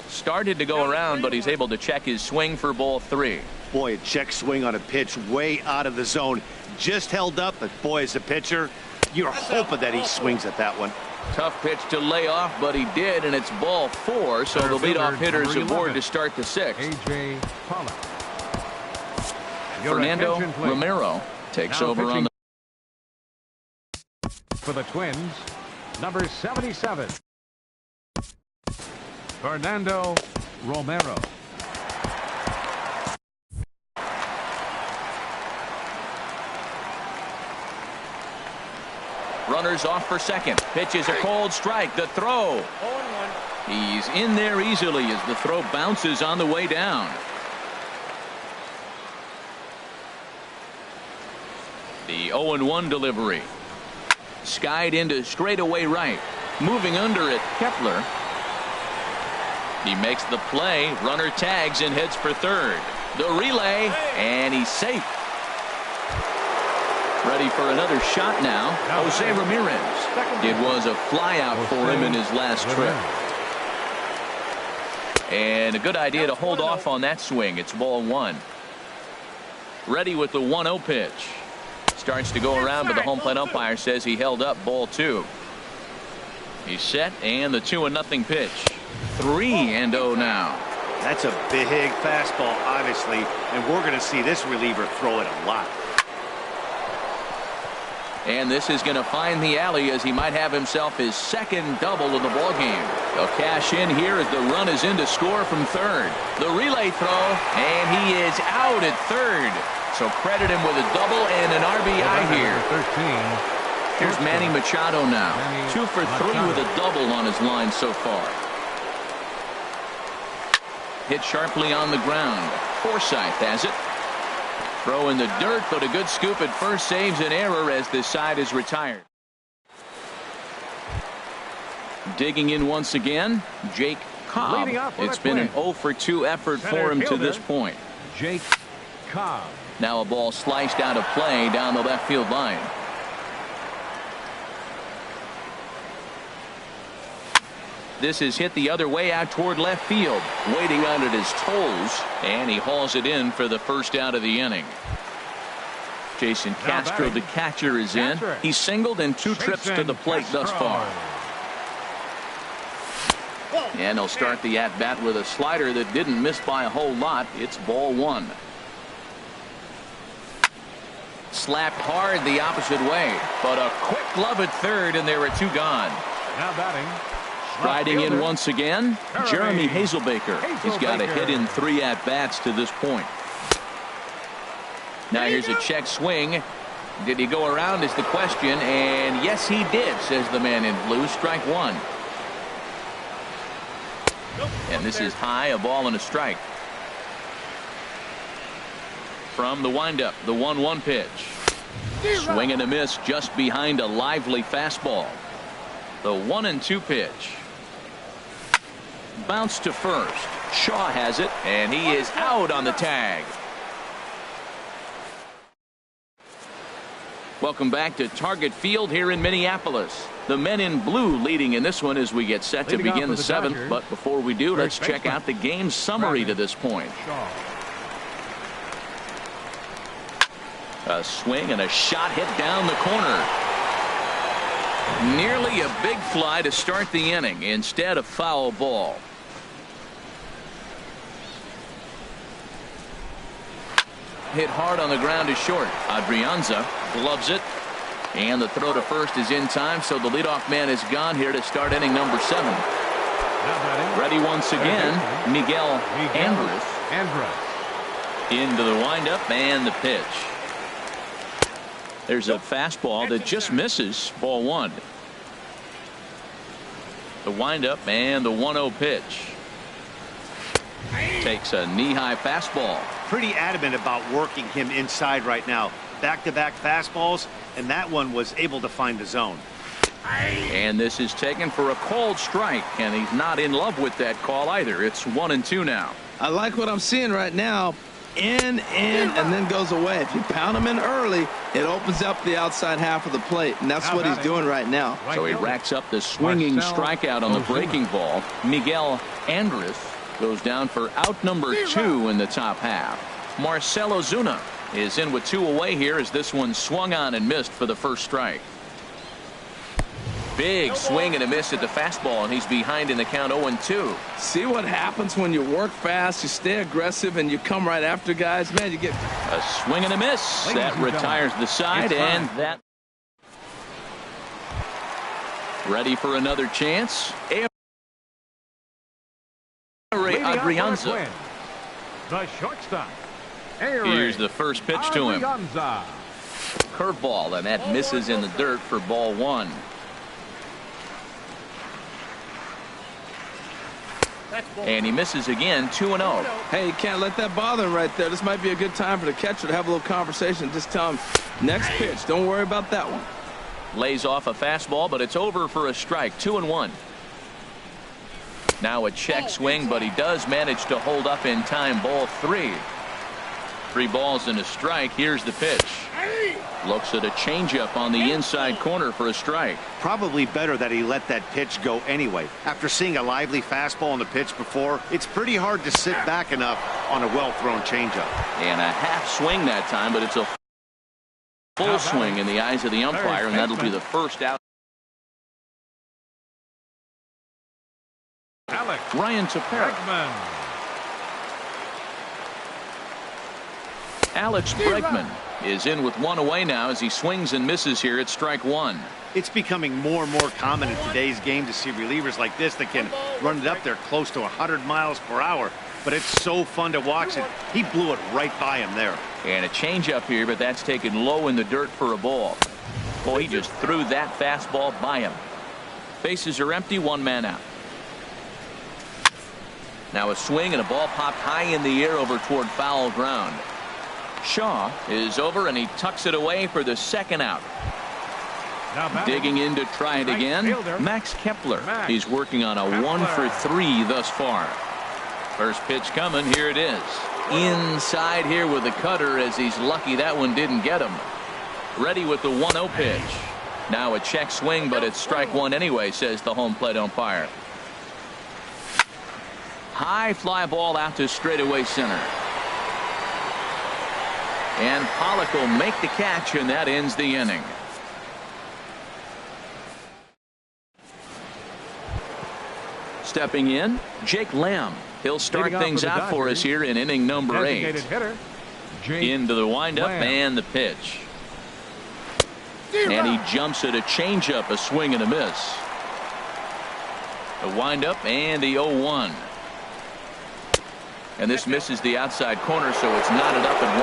Started to go around, but he's able to check his swing for ball 3.
Boy, a check swing on a pitch way out of the zone. Just held up, but boy, as a pitcher, you're hoping that he swings at that one.
Tough pitch to lay off, but he did, and it's ball 4, so the leadoff hitters aboard to start the 6th.
A.J. Pollock.
Fernando Romero takes over on the...
For the Twins, number 77. Fernando Romero.
Runners off for second. Pitch is a cold strike. The throw.
0-1.
He's in there easily as the throw bounces on the way down. The 0-1 delivery. Skied into straightaway right. Moving under it, Kepler. He makes the play. Runner tags and heads for third. The relay, and he's safe. Ready for another shot now. Jose Ramirez. It was a flyout for him in his last trip. And a good idea to hold off on that swing. It's ball 1. Ready with the 1-0 pitch. Starts to go around, but the home plate umpire says he held up ball 2. He's set, and the 2-0 pitch. 3-0 now.
That's a big fastball, obviously, and we're going to see this reliever throw it a lot.
And this is going to find the alley as he might have himself his second double of the ball game. They'll cash in here as the run is in to score from third. The relay throw, and he is out at third. So credit him with a double and an RBI here.
13.
Here's Manny Machado now. 2 for 3 with a double on his line so far. Hit sharply on the ground. Forsythe has it. Throw in the dirt, but a good scoop at first saves an error as this side is retired. Digging in once again, Jake Cobb. It's been an 0 for 2 effort for him to this point.
Jake Cobb.
Now a ball sliced out of play down the left field line. This is hit the other way out toward left field. Waiting on it is Toles, and he hauls it in for the first out of the inning. Jason Castro, the catcher, is in. He's singled in 2 trips to the plate thus far. And he'll start the at-bat with a slider that didn't miss by a whole lot. It's ball 1. Slapped hard the opposite way, but a quick glove at third, and there are 2 gone.
Now batting.
Riding in once again, Jeremy Hazelbaker. He's got a hit in 3 at-bats to this point. Now here's a check swing. Did he go around is the question, and yes he did, says the man in blue. Strike 1. And this is high, a ball and a strike. From the windup, the 1-1 pitch. Swing and a miss just behind a lively fastball. The 1-2 pitch. Bounce to first. Shaw has it, and he is out on the tag. Welcome back to Target Field here in Minneapolis. The men in blue leading in this one as we get set to begin the 7th. But before we do, let's check out the game summary to this point. A swing and a shot hit down the corner. Nearly a big fly to start the inning. Instead, a foul ball. Hit hard on the ground to short. Adrianza gloves it. And the throw to first is in time, so the leadoff man is gone here to start inning number 7. Ready once again, Miguel Andres. Into the windup and the pitch. There's a fastball that just misses. Ball 1. The windup and the 1-0 pitch. Takes a knee-high fastball.
Pretty adamant about working him inside right now. Back-to-back fastballs, and that one was able to find the zone.
And this is taken for a called strike, and he's not in love with that call either. It's 1-2 now.
I like what I'm seeing right now. In, and then goes away. If you pound him in early, it opens up the outside half of the plate, and that's what he's doing right now.
So he racks up the swinging strikeout on the breaking ball. Miguel Andres goes down for out number 2 in the top half. Marcell Ozuna is in with 2 away here as this one swung on and missed for the first strike. Big swing and a miss at the fastball, and he's behind in the count 0-2.
See what happens when you work fast, you stay aggressive, and you come right after guys. Man, you get
a swing and a miss. That retires the side, and that ready for another chance. Adrianza.
The shortstop.
Here's the first pitch to him. Curveball, and that misses in the dirt for ball 1. And he misses again. 2-0.
Hey, you can't let that bother him right there. This might be a good time for the catcher to have a little conversation. Just tell him next pitch. Don't worry about that one.
Lays off a fastball, but it's over for a strike. 2-1. Now a check swing, but he does manage to hold up in time. Ball 3. 3 balls and a strike. Here's the pitch. Looks at a changeup on the inside corner for a strike.
Probably better that he let that pitch go anyway. After seeing a lively fastball on the pitch before, it's pretty hard to sit back enough on a well-thrown changeup.
And a half swing that time, but it's a full swing in the eyes of the umpire, and that'll be the first out. Ryan Tepera. Alex Bregman is in with 1 away now as he swings and misses here at strike 1.
It's becoming more and more common in today's game to see relievers like this that can run it up there close to 100 miles per hour. But it's so fun to watch it. He blew it right by him there.
And a changeup here, but that's taken low in the dirt for a ball. Boy, he just threw that fastball by him. Bases are empty, 1 man out. Now a swing and a ball popped high in the air over toward foul ground. Shaw is over and he tucks it away for the second out. Digging in to try it again, Max Kepler. He's working on a 1-for-3 thus far. First pitch coming. Here it is. Inside here with the cutter as he's lucky that one didn't get him. Ready with the 1-0 pitch. Now a check swing, but it's strike 1 anyway, says the home plate umpire. high fly ball out to straightaway center. And Pollock will make the catch, and that ends the inning. Stepping in, Jake Lamb. He'll start things out for us here in inning number 8.
Hitter,
Into the windup and the pitch. And he jumps at a changeup, a swing and a miss. The windup and the 0-1. And this misses the outside corner, so it's knotted up at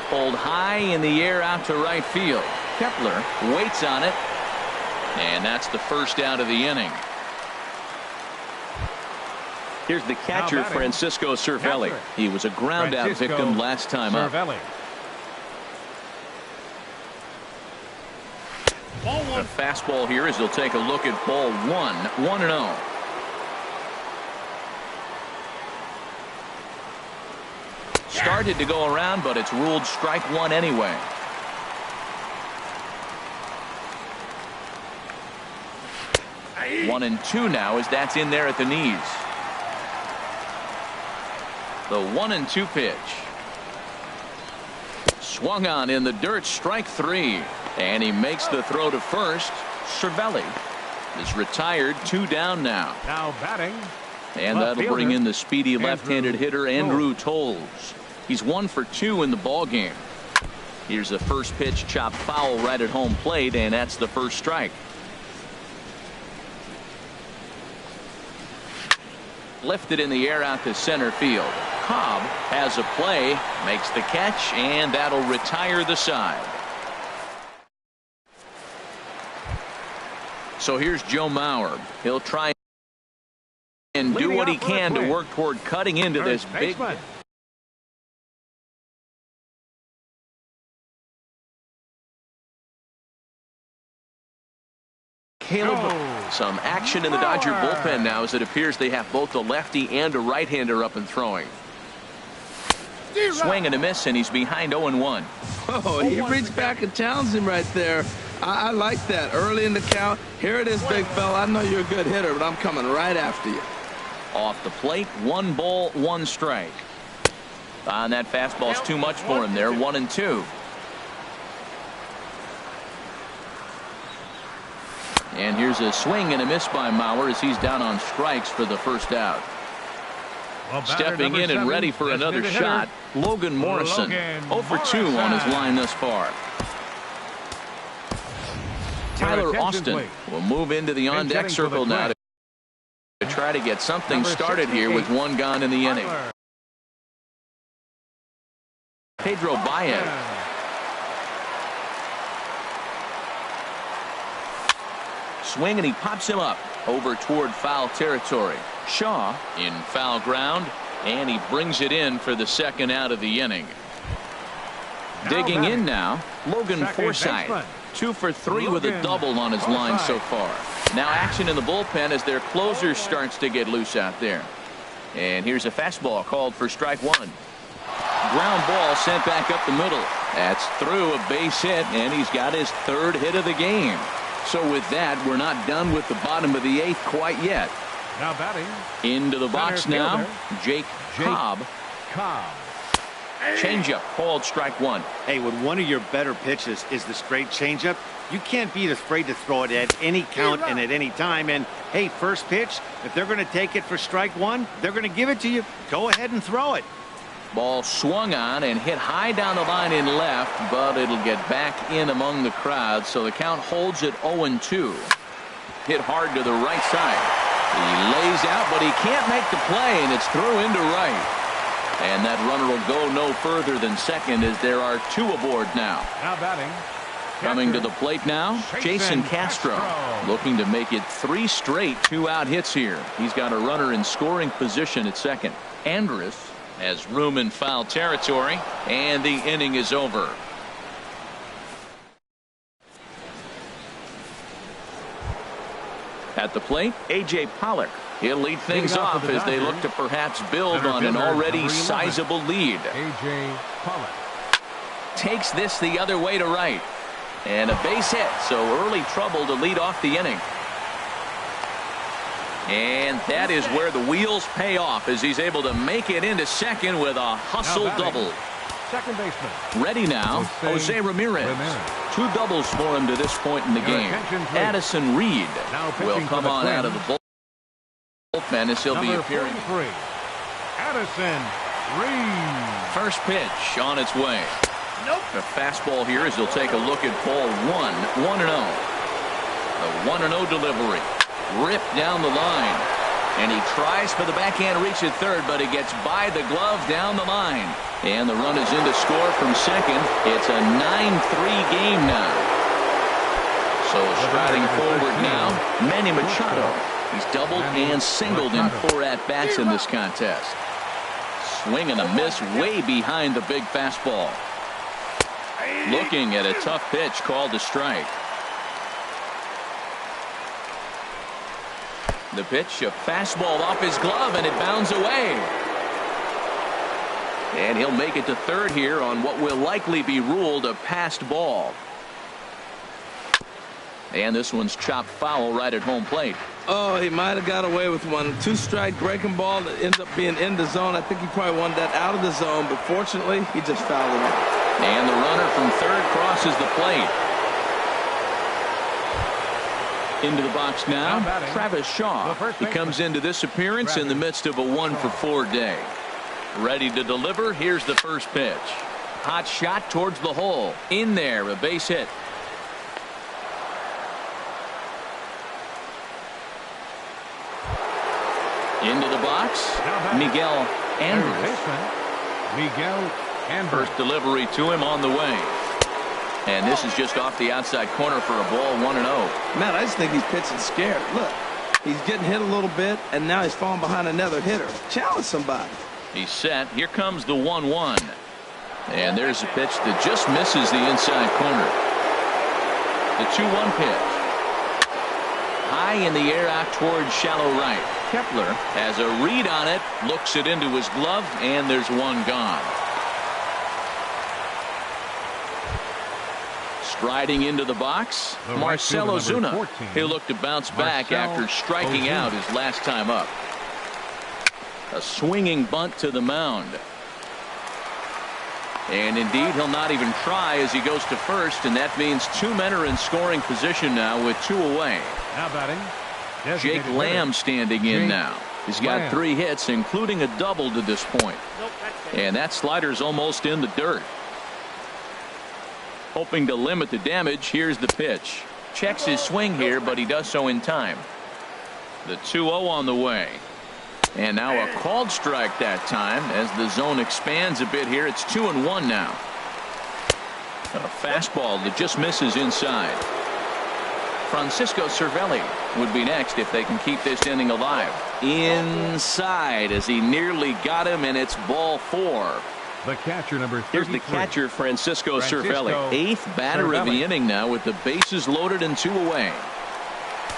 1-1. Pulled high in the air out to right field. Kepler waits on it, and that's the first out of the inning. Here's the catcher, Francisco Cervelli. He was a ground out victim last time up. A fastball here as he'll take a look at ball 1, 1-0. Started to go around, but it's ruled strike 1 anyway. One and 2 now as that's in there at the knees. The 1-2 pitch. Swung on in the dirt, strike 3. And he makes the throw to first. Cervelli is retired, 2 down now.
Now batting.
And that'll bring in the speedy left-handed hitter Andrew Toles. He's 1 for 2 in the ball game. Here's the first pitch, chopped foul right at home plate, and that's the first strike. Lifted in the air out to center field. Cobb has a play, makes the catch, and that'll retire the side. So here's Joe Mauer. He'll try and do what he can to work toward cutting into this big. Caleb, some action in the Dodger bullpen now as it appears they have both a lefty and a right-hander up and throwing. Swing and a miss, and he's behind 0-1.
Oh, he reached back and challenged him right there. I like that. Early in the count. Here it is, big fella. I know you're a good hitter, but I'm coming right after you.
Off the plate, 1 ball, 1 strike. And that fastball's too much for him there, 1-2. And here's a swing and a miss by Mauer as he's down on strikes for the first out. Stepping in and ready for another shot, Logan Morrison. 0 for 2 on his line thus far. Tyler Austin will move into the on-deck circle now to try to get something started here with 1 gone in the inning. Pedro Baez. Swing and he pops him up over toward foul territory. Shaw in foul ground, and he brings it in for the second out of the inning. Digging in now, Logan Forsythe. 2 for 3 with a double on his line so far. Now action in the bullpen as their closer starts to get loose out there. And here's a fastball called for strike 1. Ground ball sent back up the middle. That's through, a base hit, and he's got his 3rd hit of the game. So with that, we're not done with the bottom of the 8th quite yet.
Now batting.
Into the box now, Jake Cobb. Changeup called strike 1.
Hey, when one of your better pitches is the straight changeup, you can't be afraid to throw it at any count and at any time. And hey, first pitch, if they're going to take it for strike 1, they're going to give it to you. Go ahead and throw it.
Ball swung on and hit high down the line in left, but it'll get back in among the crowd, so the count holds at 0-2. Hit hard to the right side. He lays out, but he can't make the play, and it's through into right. And that runner will go no further than second as there are 2 aboard now.
Now batting.
Coming to the plate now, Jason Castro. Looking to make it 3 straight 2-out hits here. He's got a runner in scoring position at second. Andrus has room in foul territory, and the inning is over. At the plate, A.J. Pollock. He'll lead things off as they look to perhaps build on an already sizable lead.
A.J. Pollock
takes this the other way to right. And a base hit, so early trouble to lead off the inning. And that is where the wheels pay off as he's able to make it into second with a hustle double.
Second baseman.
Ready now, Jose Ramirez. 2 doubles for him to this point in the game. Addison Reed will come on out of the bullpen as he'll be appearing.
Addison Reed.
First pitch on its way. The fastball here as he'll take a look at ball 1, 1-0. The 1-0 delivery. Ripped down the line. And he tries for the backhand reach at third, but he gets by the glove down the line. And the run is in to score from second. It's a 9-3 game now. So striding forward now, Manny Machado. He's doubled and singled in 4 at-bats in this contest. Swing and a miss way behind the big fastball. Looking at a tough pitch called a strike. The pitch, a fastball off his glove, and it bounds away. And he'll make it to third here on what will likely be ruled a passed ball. And this one's chopped foul right at home plate.
Oh, he might have got away with one. 2-strike breaking ball that ends up being in the zone. I think he probably wanted that out of the zone, but fortunately, he just fouled it out.
And the runner from third crosses the plate. Into the box now, Travis Shaw. He comes into this appearance in the midst of a 1-for-4 day. Ready to deliver. Here's the first pitch. Hot shot towards the hole. In there, a base hit. Into the box, Miguel Andrews. First delivery to him on the way. And this is just off the outside corner for a ball, 1-0.
Man, I just think he's pitching scared. Look, he's getting hit a little bit, and now he's falling behind another hitter. Challenge somebody.
He's set. Here comes the 1-1. And there's a pitch that just misses the inside corner. The 2-1 pitch. High in the air out towards shallow right. Kepler has a read on it, looks it into his glove, and there's one gone. Striding into the box, Marcell Ozuna. He'll look to bounce back after striking out his last time up. A swinging bunt to the mound. And indeed, he'll not even try as he goes to first, and that means 2 men are in scoring position now with 2 away.
Now batting,
Jake Lamb standing in now. He's got 3 hits, including a double to this point. And that slider's almost in the dirt. Hoping to limit the damage, here's the pitch. Checks his swing here, but he does so in time. The 2-0 on the way. And now a called strike that time as the zone expands a bit here. It's 2-1 now. A fastball that just misses inside. Francisco Cervelli would be next if they can keep this inning alive. Inside as he nearly got him, and it's ball 4.
The catcher, number 33.
Here's the catcher, Francisco Cervelli. 8th batter of the inning now with the bases loaded and 2 away.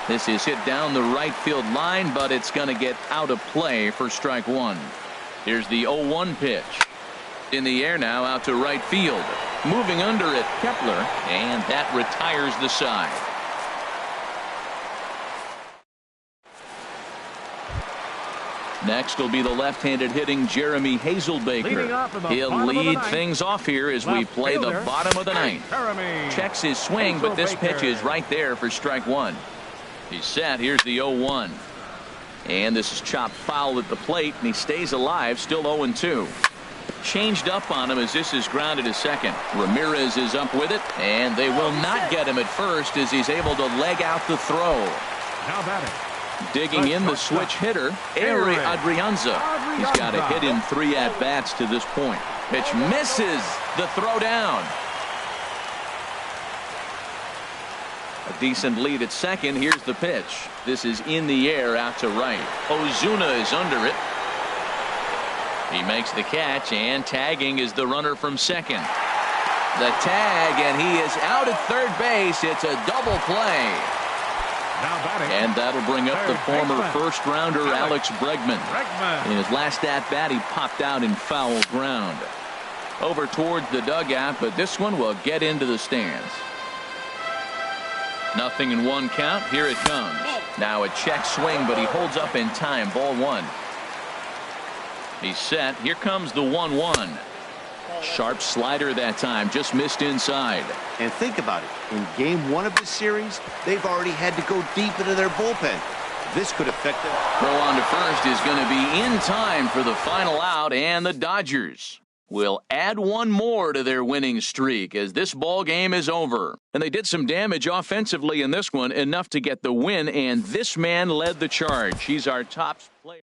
This is hit down the right field line, but it's going to get out of play for strike 1. Here's the 0-1 pitch. In the air now out to right field. Moving under it, Kepler, and that retires the side. Next will be the left-handed hitting Jeremy Hazelbaker. He'll lead things off here as we play the bottom of the 9th. Checks his swing, but this pitch is right there for strike 1. He's set. Here's the 0-1. And this is chopped foul at the plate, and he stays alive, still 0-2. Changed up on him as this is grounded to second. Ramirez is up with it, and they will not get him at first as he's able to leg out the throw.
Now batting.
Digging in the switch hitter, Ehire Adrianza. He's got a hit in 3 at-bats to this point. Pitch misses the throw down. A decent lead at second. Here's the pitch. This is in the air out to right. Ozuna is under it. He makes the catch, and tagging is the runner from second. The tag, and he is out at third base. It's a double play. And that'll bring up the former first-rounder Alex Bregman. In his last at-bat, he popped out in foul ground. Over towards the dugout, but this one will get into the stands. 0-1 count. Here it comes. Now a check swing, but he holds up in time. Ball one. He's set. Here comes the 1-1. Sharp slider that time. Just missed inside.
And think about it. In game one of this series, they've already had to go deep into their bullpen. This could affect them.
Throw on to first is going to be in time for the final out, and the Dodgers will add one more to their winning streak as this ball game is over. And they did some damage offensively in this one, enough to get the win, and this man led the charge. He's our top player.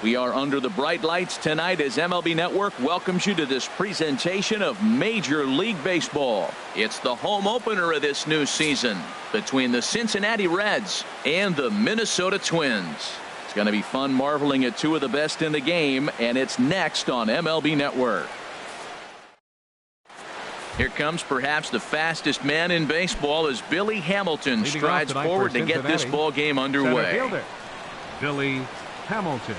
We are under the bright lights tonight as MLB Network welcomes you to this presentation of Major League Baseball. It's the home opener of this new season between the Cincinnati Reds and the Minnesota Twins. It's going to be fun marveling at two of the best in the game, and it's next on MLB Network. Here comes perhaps the fastest man in baseball as Billy Hamilton strides forward to get this ball game underway.
Center fielder, Billy Hamilton.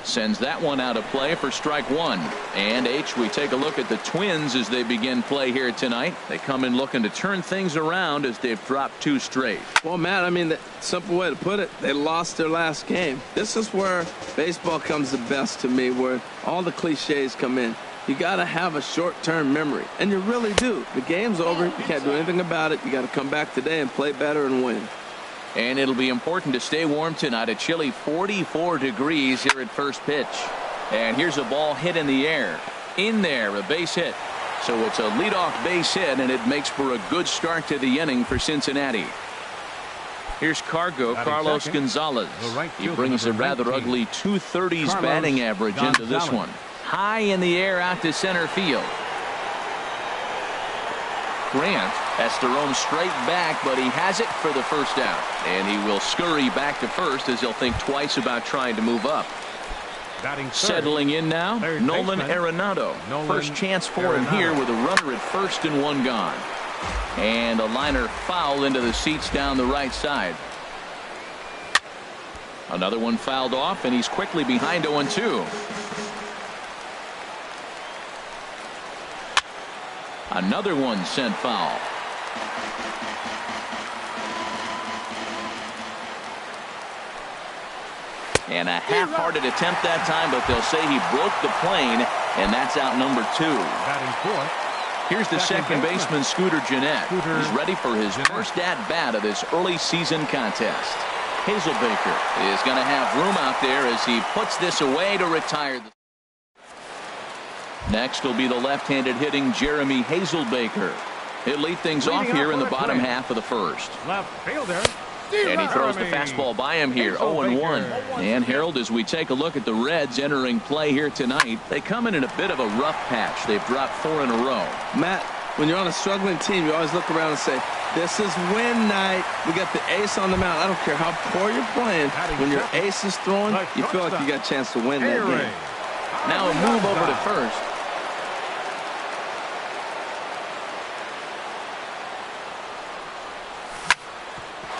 Sends that one out of play for strike one. And we take a look at the Twins as they begin play here tonight. They come in looking to turn things around as they've dropped two straight.
Well, Matt, I mean, the simple way to put it, they lost their last game. This is where baseball comes the best to me, where all the cliches come in. You got to have a short-term memory, and you really do. The game's over. You can't do anything about it. You got to come back today and play better and win.
And it'll be important to stay warm tonight. A chilly 44 degrees here at first pitch. And here's a ball hit in the air. In there, a base hit. So it's a leadoff base hit, and it makes for a good start to the inning for Cincinnati. Here's Carlos Gonzalez. He brings a rather ugly 230s batting average into this one. High in the air out to center field. Grant has to roam straight back, but he has it for the first out. And he will scurry back to first as he'll think twice about trying to move up. Settling in now, Nolan Arenado. First chance for him here with a runner at first and one gone. And a liner foul into the seats down the right side. Another one fouled off, and he's quickly behind 0-2. Another one sent foul. And a half-hearted attempt that time, but they'll say he broke the plane, and that's out number 2. Here's the second baseman, Scooter Gennett. He's ready for his first at-bat of this early season contest. Hazelbaker is going to have room out there as he puts this away to retire. Next will be the left-handed hitting Jeremy Hazelbaker. He'll lead things off here in the bottom half of the first.
Left fielder.
And he throws the fastball by him here, 0-1. And Harold, as we take a look at the Reds entering play here tonight, they come in a bit of a rough patch. They've dropped 4 in a row.
Matt, when you're on a struggling team, you always look around and say, this is win night. We got the ace on the mound. I don't care how poor you're playing. When your ace is throwing, you feel like you got a chance to win that game.
Now a move over to first.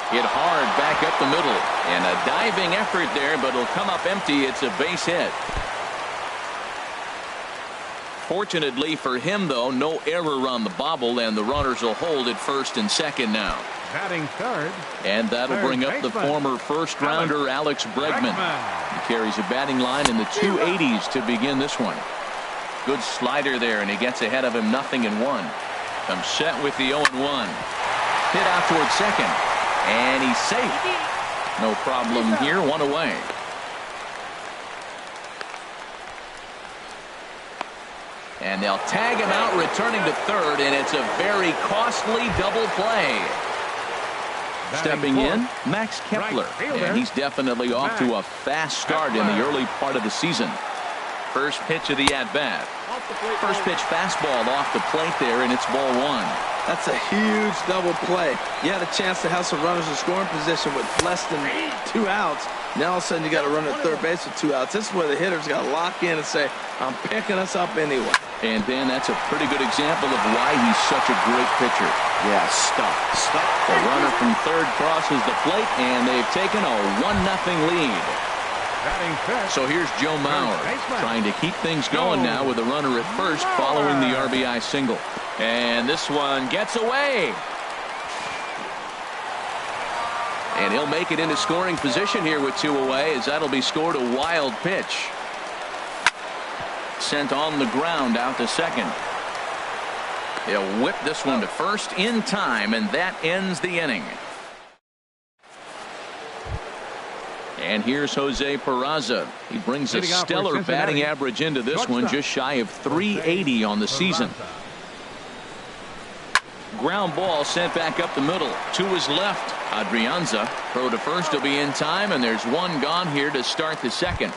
Hit hard back up the middle, and a diving effort there, but it'll come up empty. It's a base hit. Fortunately for him, though, no error on the bobble, and the runners will hold at first and second now.
Batting third.
And that'll bring up the former first-rounder Alex Bregman. He carries a batting line in the 280s to begin this one. Good slider there, and he gets ahead of him 0-1. Comes set with the 0-1. Hit out towards second. And he's safe. No problem here. One away. And they'll tag him out returning to third, and it's a very costly double play. Stepping in, Max Kepler. And he's definitely off to a fast start in the early part of the season. First pitch of the at-bat. First pitch fastball off the plate there, and it's ball 1.
That's a huge double play. You had a chance to have some runners in scoring position with less than 2 outs. Now all of a sudden you got to run at third base with 2 outs. This is where the hitter's got to lock in and say, I'm picking us up anyway.
And then that's a pretty good example of why he's such a great pitcher.
Yeah, stop.
The runner from third crosses the plate, and they've taken a 1-0 lead. So here's Joe Mauer trying to keep things going now with a runner at first following the RBI single. And this one gets away. And he'll make it into scoring position here with 2 away, as that'll be scored a wild pitch. Sent on the ground out to second. He'll whip this one to first in time, and that ends the inning. And here's Jose Peraza. He brings a stellar batting average into this one, just shy of 380 on the season. Ground ball sent back up the middle to his left. Adrianza throw to first will be in time, and there's one gone here to start the second.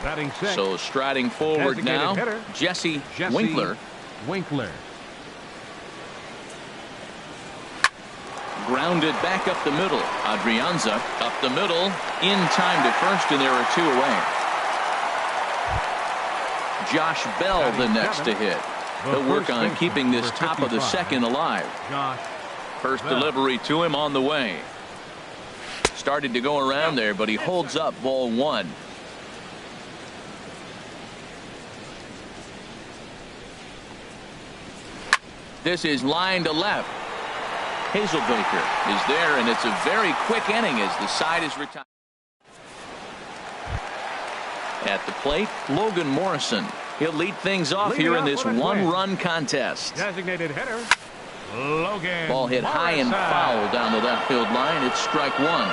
Batting six.
So striding forward now, Jesse Winkler. Grounded back up the middle. Adrianza up the middle, in time to first, and there are two away. Josh Bell the next to hit. He'll work on keeping this top of the second alive. First delivery to him on the way. Started to go around there, but he holds up ball one. This is line to left. Hazelbaker is there, and it's a very quick inning as the side is retired. At the plate, Logan Morrison. He'll lead things off here in this one-run contest.
Designated hitter, Logan
Ball hit high and foul down the left field line. It's strike one.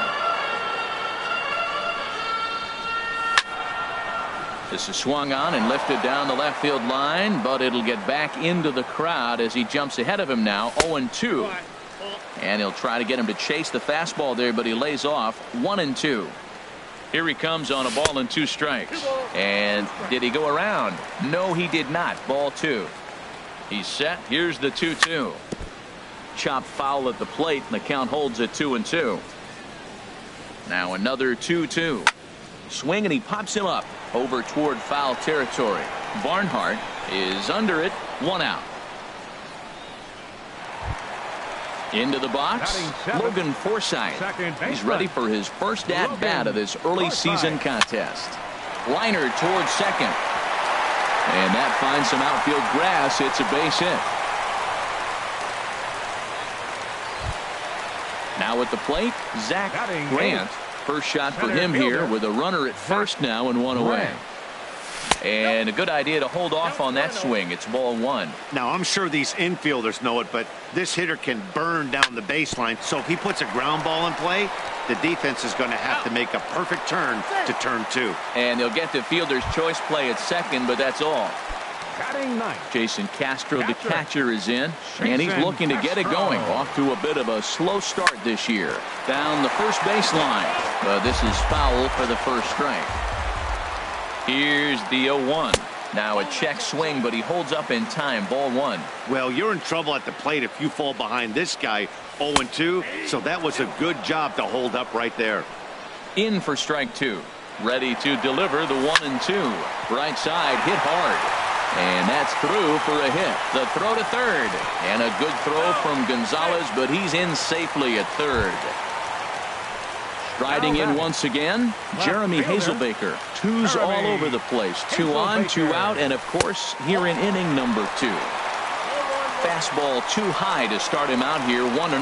This is swung on and lifted down the left field line, but it'll get back into the crowd as he jumps ahead of him now, 0-2. And he'll try to get him to chase the fastball there, but he lays off 1-2. Here he comes on a ball and two strikes. And did he go around? No, he did not. Ball two. He's set. Here's the 2-2. Chop foul at the plate, and the count holds at 2-2. Now another 2-2. Swing, and he pops him up over toward foul territory. Barnhart is under it. One out. Into the box, Logan Forsythe. He's ready for his first at-bat of this early season contest. Liner towards second. And that finds some outfield grass. It's a base hit. Now at the plate, Zach Grant. First shot for him here with a runner at first now and one away. And a good idea to hold off on that swing. It's ball one.
Now, I'm sure these infielders know it, but this hitter can burn down the baseline. So if he puts a ground ball in play, the defense is going to have to make a perfect turn to turn two.
And they'll get the fielder's choice play at second, but that's all. Jason Castro, the catcher, is in, and he's looking to get it going. Off to a bit of a slow start this year. Down the first baseline. This is foul for the first strike. Here's the 0-1. Now a check swing, but he holds up in time. Ball one.
Well, you're in trouble at the plate if you fall behind this guy 0-2, so that was a good job to hold up right there.
In for strike two. Ready to deliver the 1-2. Right side, hit hard. And that's through for a hit. The throw to third. And a good throw from Gonzalez, but he's in safely at third. Striding in once again, Jeremy Hazelbaker. Twos all over the place. 2 on, 2 out, and of course, here in inning number 2. Fastball too high to start him out here, 1-0.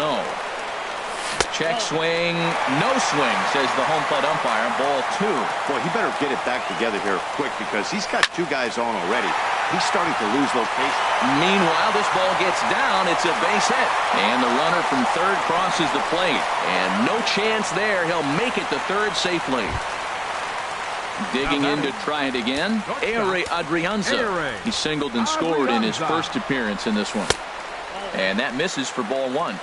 Check swing, no swing, says the home plate umpire. Ball two.
Boy, he better get it back together here quick because he's got 2 guys on already. He's starting to lose location.
Meanwhile, this ball gets down. It's a base hit. And the runner from third crosses the plate. And no chance there. He'll make it to third safely. Digging in to try it again. Ehire Adrianza. He singled and scored in his first appearance in this one. And that misses for ball one.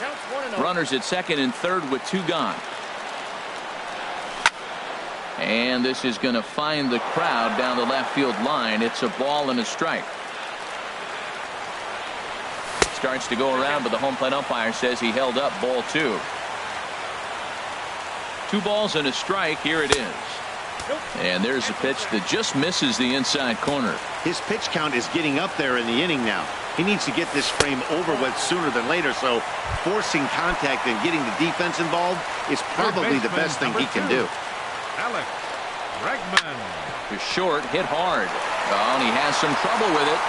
Runners at second and third with 2 gone. And this is going to find the crowd down the left field line. It's a ball and a strike. Starts to go around, but the home plate umpire says he held up ball 2. 2 balls and a strike. Here it is. And there's a pitch that just misses the inside corner.
His pitch count is getting up there in the inning now. He needs to get this frame over with sooner than later, so forcing contact and getting the defense involved is probably the best thing he can do.
Alex Bregman.
To short, hit hard. Oh, and he has some trouble with it.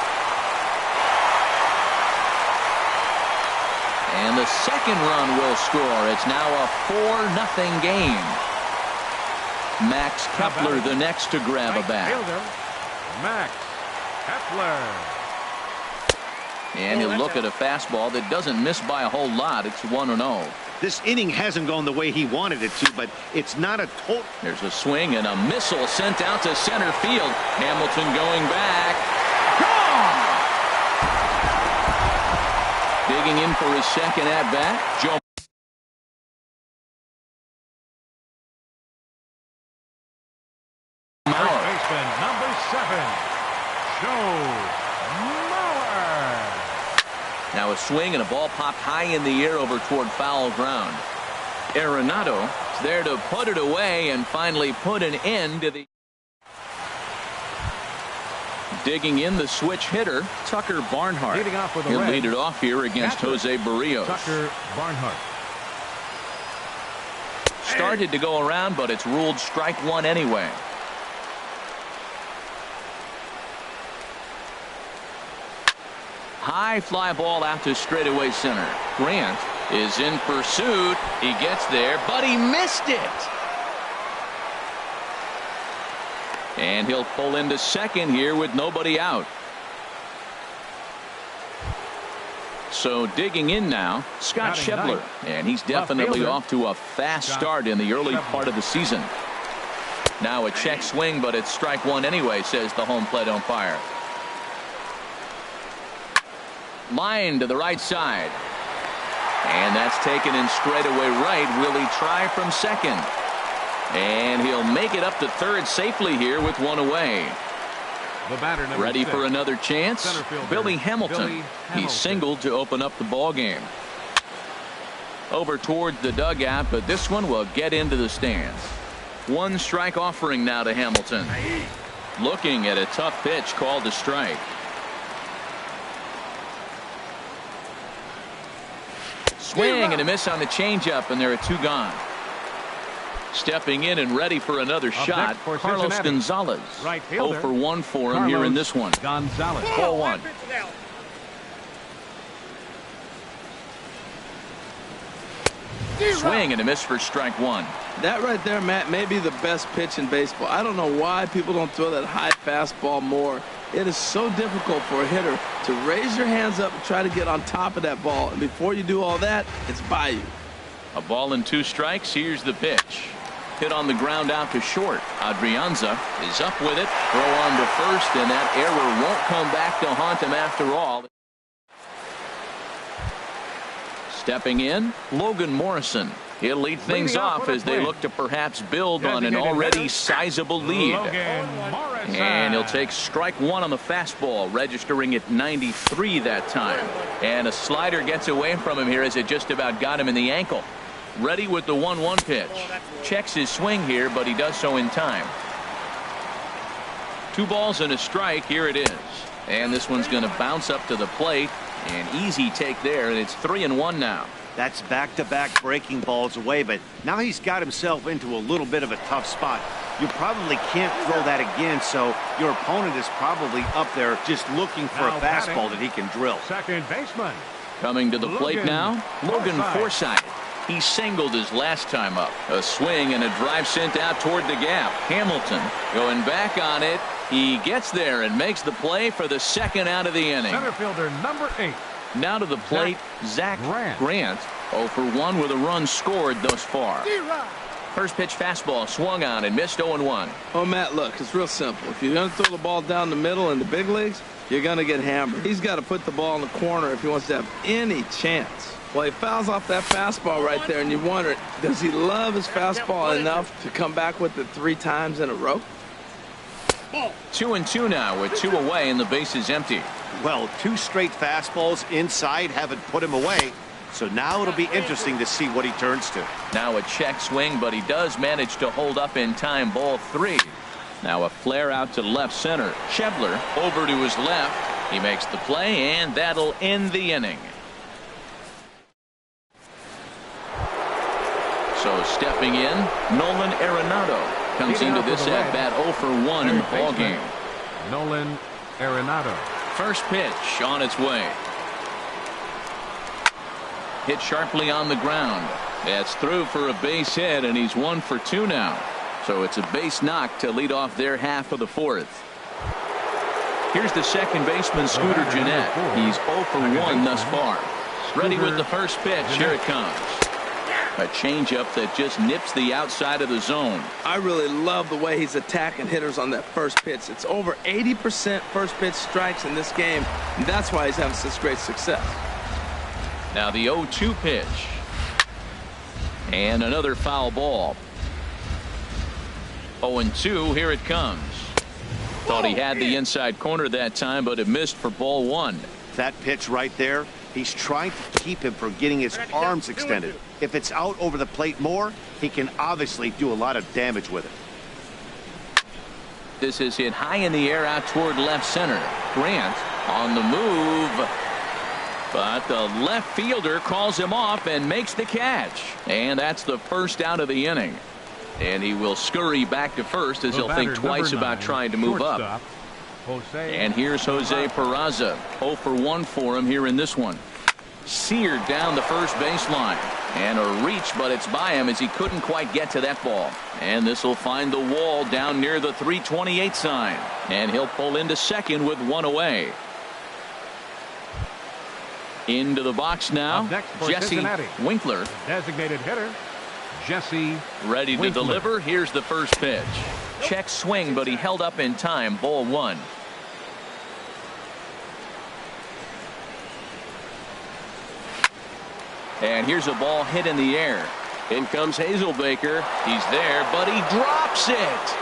And the second run will score. It's now a 4-0 game. Max Kepler the next to grab a bat.
Max Kepler.
And he'll look at a fastball that doesn't miss by a whole lot. It's 1-0.
This inning hasn't gone the way he wanted it to, but it's not a total.
There's a swing and a missile sent out to center field. Hamilton going back. Gone! Digging in for his second at-bat, Joe Mauer.
First baseman, number 7, Joe Mauer.
Now a swing and a ball popped high in the air over toward foul ground. Arenado is there to put it away and finally put an end to the... Digging in the switch hitter, Tucker Barnhart.
Leading off with a
He'll
red.
lead it off here against
Catcher,
Jose Barrios.
Tucker Barnhart.
Started to go around, but it's ruled strike one anyway. High fly ball out to straightaway center. Grant is in pursuit. He gets there, but he missed it. And he'll pull into second here with nobody out. So digging in now, Scott Schebler. And he's definitely off to a fast start in the early part of the season. Now a check swing, but it's strike one anyway, says the home plate umpire. Line to the right side. And that's taken in straightaway right. Will he try from second? And he'll make it up to third safely here with one away.
The batter, number
Ready
6,
for another chance?
center fielder,
Billy Hamilton.
Billy
He
Hamilton.
singled to open up the ball game. Over toward the dugout, but this one will get into the stands. One strike offering now to Hamilton. Looking at a tough pitch called a strike. Swing and a miss on the changeup, and there are two gone. Stepping in and ready for another shot,
for
Carlos
Cincinnati.
Gonzalez.
Right
0
fielder,
for 1 for him here in this one.
Gonzalez.
4-1. Swing and a miss for strike one.
That right there, Matt, may be the best pitch in baseball. I don't know why people don't throw that high fastball more. It is so difficult for a hitter to raise your hands up and try to get on top of that ball. And before you do all that, it's by you.
A ball and 2 strikes. Here's the pitch. Hit on the ground out to short. Adrianza is up with it. Throw on to first, and that error won't come back to haunt him after all. Stepping in, Logan Morrison. He'll lead things
Leading off
off
with a
as they
win.
look to perhaps build on an
Designated
already
hitter,
sizable lead.
Logan Morrison.
And he'll take strike one on the fastball, registering at 93 that time. And a slider gets away from him here as it just about got him in the ankle. Ready with the 1-1 pitch. Checks his swing here, but he does so in time. 2 balls and a strike. Here it is. And this one's going to bounce up to the plate. An easy take there, and it's 3-1 now.
That's back-to-back breaking balls away, but now he's got himself into a little bit of a tough spot. You probably can't throw that again, so your opponent is probably up there just looking for
Now
a fastball
batting.
that he can drill.
Second baseman.
Coming to the plate
Logan
now, Logan
Forsythe.
Forsythe. He singled his last time up. A swing and a drive sent out toward the gap. Hamilton going back on it. He gets there and makes the play for the second out of the inning.
Center fielder, number 8.
Now to the plate, Zach Grant. 0 for 1 with a run scored thus far. First pitch fastball swung on and missed 0-1.
Oh, Matt, look, it's real simple. If you're going to throw the ball down the middle in the big leagues, you're going to get hammered. He's got to put the ball in the corner if he wants to have any chance. Well, he fouls off that fastball right there, and you wonder, does he love his fastball enough to come back with it 3 times in a row?
2-2 now with 2 away and the base is empty.
Well, 2 straight fastballs inside haven't put him away. So now it'll be interesting to see what he turns to.
Now a check swing, but he does manage to hold up in time. Ball 3. Now a flare out to left center. Schebler over to his left. He makes the play, and that'll end the inning. So stepping in, Nolan Arenado comes
Leading
into
off with
this
a red.
at-bat 0 for 1 in the
Third
ball
baseman,
game.
Nolan Arenado.
First pitch on its way. Hit sharply on the ground. That's through for a base hit, and he's 1 for 2 now. So it's a base knock to lead off their half of the 4th. Here's the second baseman, Scooter Gennett. He's 0 for 1 thus far. Ready with the first pitch. Here it comes. A changeup that just nips the outside of the zone.
I really love the way he's attacking hitters on that first pitch. It's over 80% first pitch strikes in this game, and that's why he's having such great success.
Now the 0-2 pitch. And another foul ball. 0-2, here it comes. Thought he had the inside corner that time, but it missed for ball one.
That pitch right there, he's trying to keep him from getting his arms extended. If it's out over the plate more, he can obviously do a lot of damage with it.
This is hit high in the air out toward left center. Grant on the move. But the left fielder calls him off and makes the catch. And that's the first out of the inning. And he will scurry back to first as he'll think twice about trying to move up. And here's Jose Peraza. 0 for 1 for him here in this one. Seared down the first baseline. And a reach, but it's by him as he couldn't quite get to that ball. And this will find the wall down near the 328 sign. And he'll pull into second with one away. Into the box now, Jesse Winkler.
Designated hitter, Jesse
ready to
Winkler.
deliver. Here's the first pitch. Check swing, but he held up in time. Ball one. And here's a ball hit in the air. In comes Hazelbaker. He's there, but he drops it.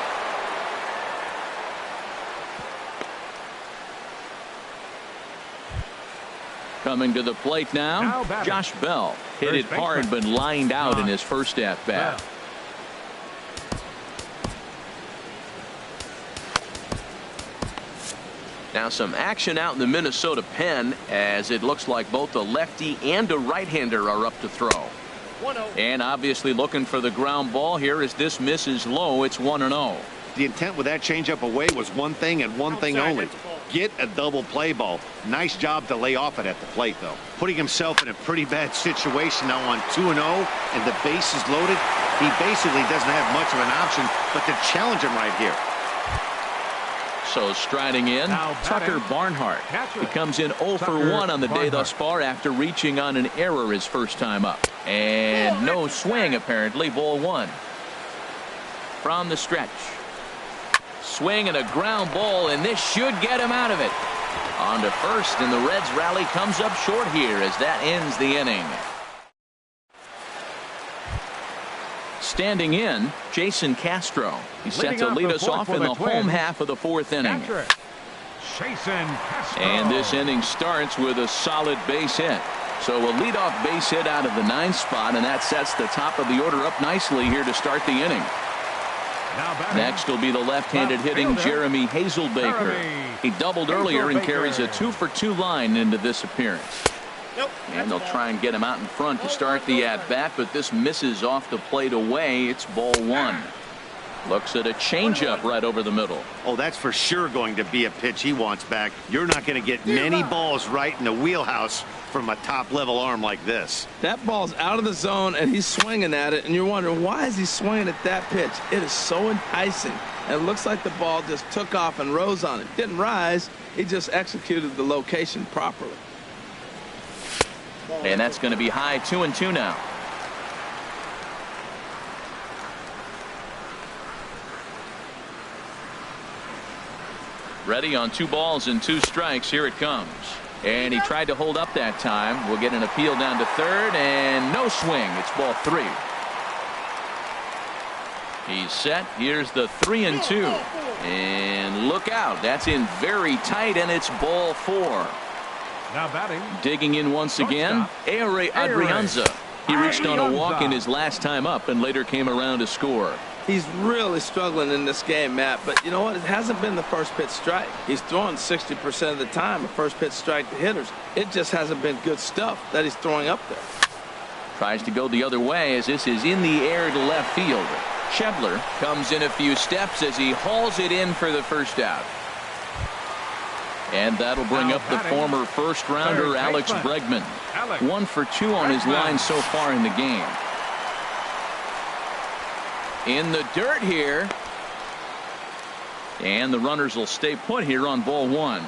Coming to the plate now Josh Bell. Hit it hard, but lined out in his first at bat. Now some action out in the Minnesota pen, as it looks like both a lefty and a right-hander are up to throw. And obviously looking for the ground ball here as this misses low. It's 1-0.
The intent with that changeup away was one thing and one thing only. Get a double play ball. Nice job to lay off it at the plate, though. Putting himself in a pretty bad situation now on 2-0, and the base is loaded. He basically doesn't have much of an option but to challenge him right here.
So striding in, Tucker Barnhart. He comes in 0 for 1 on the day thus far after reaching on an error his first time up. And no swing, apparently. Ball one. From the stretch. Swing and a ground ball, and this should get him out of it. On to first, and the Reds rally comes up short here as that ends the inning. Standing in, Jason Castro. He's set to lead us off in the home half of the fourth inning. And this inning starts with a solid base hit. So a leadoff base hit out of the 9th spot, and that sets the top of the order up nicely here to start the inning. Next will be the left-handed hitting Jeremy Hazelbaker. He doubled earlier and carries a 2 for 2 line into this appearance. And they'll try and get him out in front to start the at-bat, but this misses off the plate away. It's ball one. Looks at a changeup right over the middle.
Oh, that's for sure going to be a pitch he wants back. You're not going to get many balls right in the wheelhouse from a top-level arm like this.
That ball's out of the zone, and he's swinging at it, and you're wondering, why is he swinging at that pitch? It is so enticing. And it looks like the ball just took off and rose on it. Didn't rise. He just executed the location properly.
And that's going to be high 2-2 now. Ready on 2 balls and 2 strikes. Here it comes. And he tried to hold up that time. We'll get an appeal down to third, and no swing. It's ball 3. He's set. Here's the 3-2. And look out. That's in very tight, and it's ball 4.
Now batting.
Digging in once again, Ehire Adrianza. He reached on a walk in his last time up and later came around to score.
He's really struggling in this game, Matt, but you know what? It hasn't been the first pitch strike. He's throwing 60% of the time a first pitch strike to hitters. It just hasn't been good stuff that he's throwing up there.
Tries to go the other way as this is in the air to left field. Schebler comes in a few steps as he hauls it in for the first out. And that'll bring up the former first-rounder Alex Bregman. 1 for 2 on his line so far in the game. In the dirt here. And the runners will stay put here on ball 1.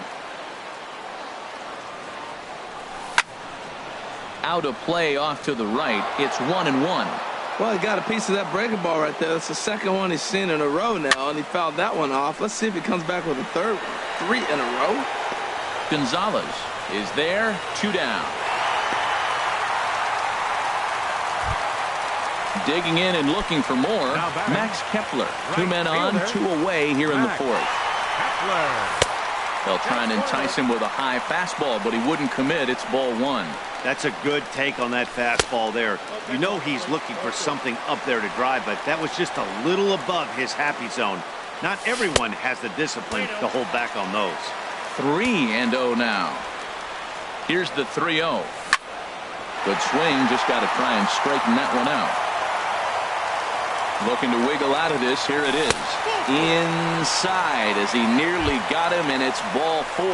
Out of play off to the right. It's 1-1.
Well, he got a piece of that breaking ball right there. That's the second one he's seen in a row now, and he fouled that one off. Let's see if he comes back with a third one. 3 in a row.
Gonzalez is there. 2 down. Digging in and looking for more, Max Kepler. 2 men on, 2 away here in the 4th. They'll try and entice him with a high fastball, but he wouldn't commit. It's ball 1.
That's a good take on that fastball there. You know he's looking for something up there to drive, but that was just a little above his happy zone. Not everyone has the discipline to hold back on those.
3-0 now. Here's the 3-0. Good swing, just got to try and straighten that one out. Looking to wiggle out of this. Here it is. Inside as he nearly got him, and it's ball 4.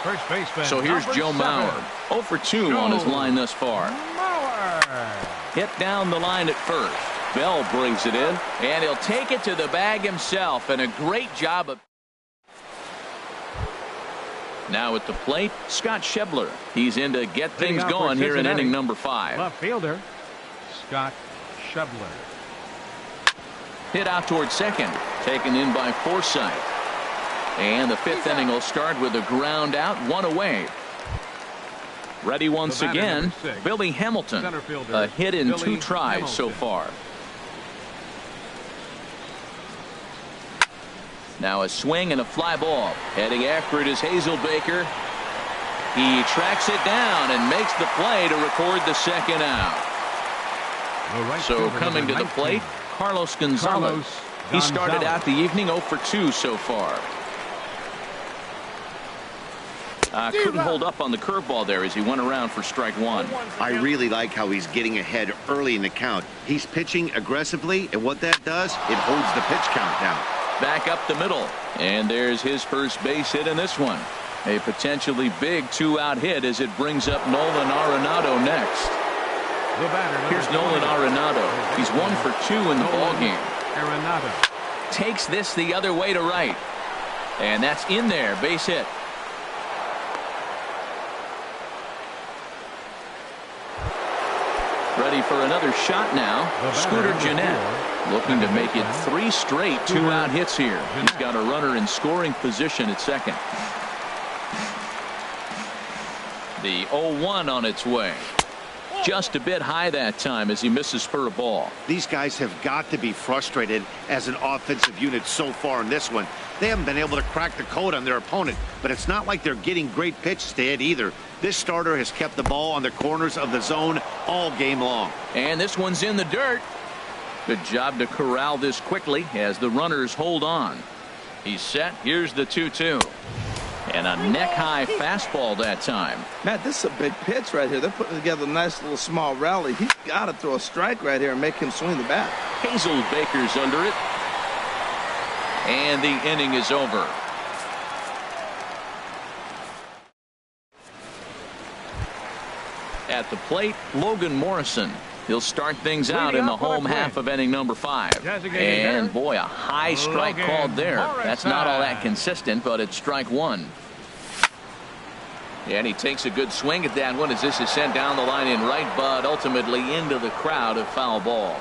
First baseman.
So here's Joe Mauer. 0 for 2 on his line thus far.
Mauer.
Hit down the line at first. Bell brings it in, and he'll take it to the bag himself, and a great job of. Now at the plate, Scott Schebler. He's in to get things going here in inning number 5.
Left fielder, Scott Schebler.
Hit out towards second. Taken in by Forsythe. And the 5th inning will start with a ground out, 1 away. Ready once again, Billy Hamilton. A hit in 2 tries so far. Now a swing and a fly ball. Heading after it is Hazelbaker. He tracks it down and makes the play to record the 2nd out. So coming to the plate, Carlos Gonzalez. He started out the evening 0 for 2 so far. Couldn't hold up on the curveball there as he went around for strike 1.
I really like how he's getting ahead early in the count. He's pitching aggressively, and what that does, it holds the pitch count down.
Back up the middle, and there's his first base hit in this one. A potentially big 2-out hit as it brings up Nolan Arenado next. Here's Nolan Arenado. He's 1 for 2 in the ballgame.
Arenado
takes this the other way to right, and that's in there. Base hit. Ready for another shot now. Scooter Gennett looking to make it 3 straight 2-out hits here. He's got a runner in scoring position at second. The 0-1 on its way. Just a bit high that time as he misses for a ball.
These guys have got to be frustrated as an offensive unit so far in this one. They haven't been able to crack the code on their opponent, but it's not like they're getting great pitches to hit either. This starter has kept the ball on the corners of the zone all game long.
And this one's in the dirt. Good job to corral this quickly as the runners hold on. He's set. Here's the 2-2. And a neck-high fastball that time.
Matt, this is a big pitch right here. They're putting together a nice little small rally. He's got to throw a strike right here and make him swing the bat.
Hazelbaker's under it. And the inning is over. At the plate, Logan Morrison. He'll start things out in the home half of inning number 5. And boy, a high strike called there. That's not all that consistent, but it's strike 1. And he takes a good swing at that one as this is sent down the line in right, but ultimately into the crowd, a foul ball.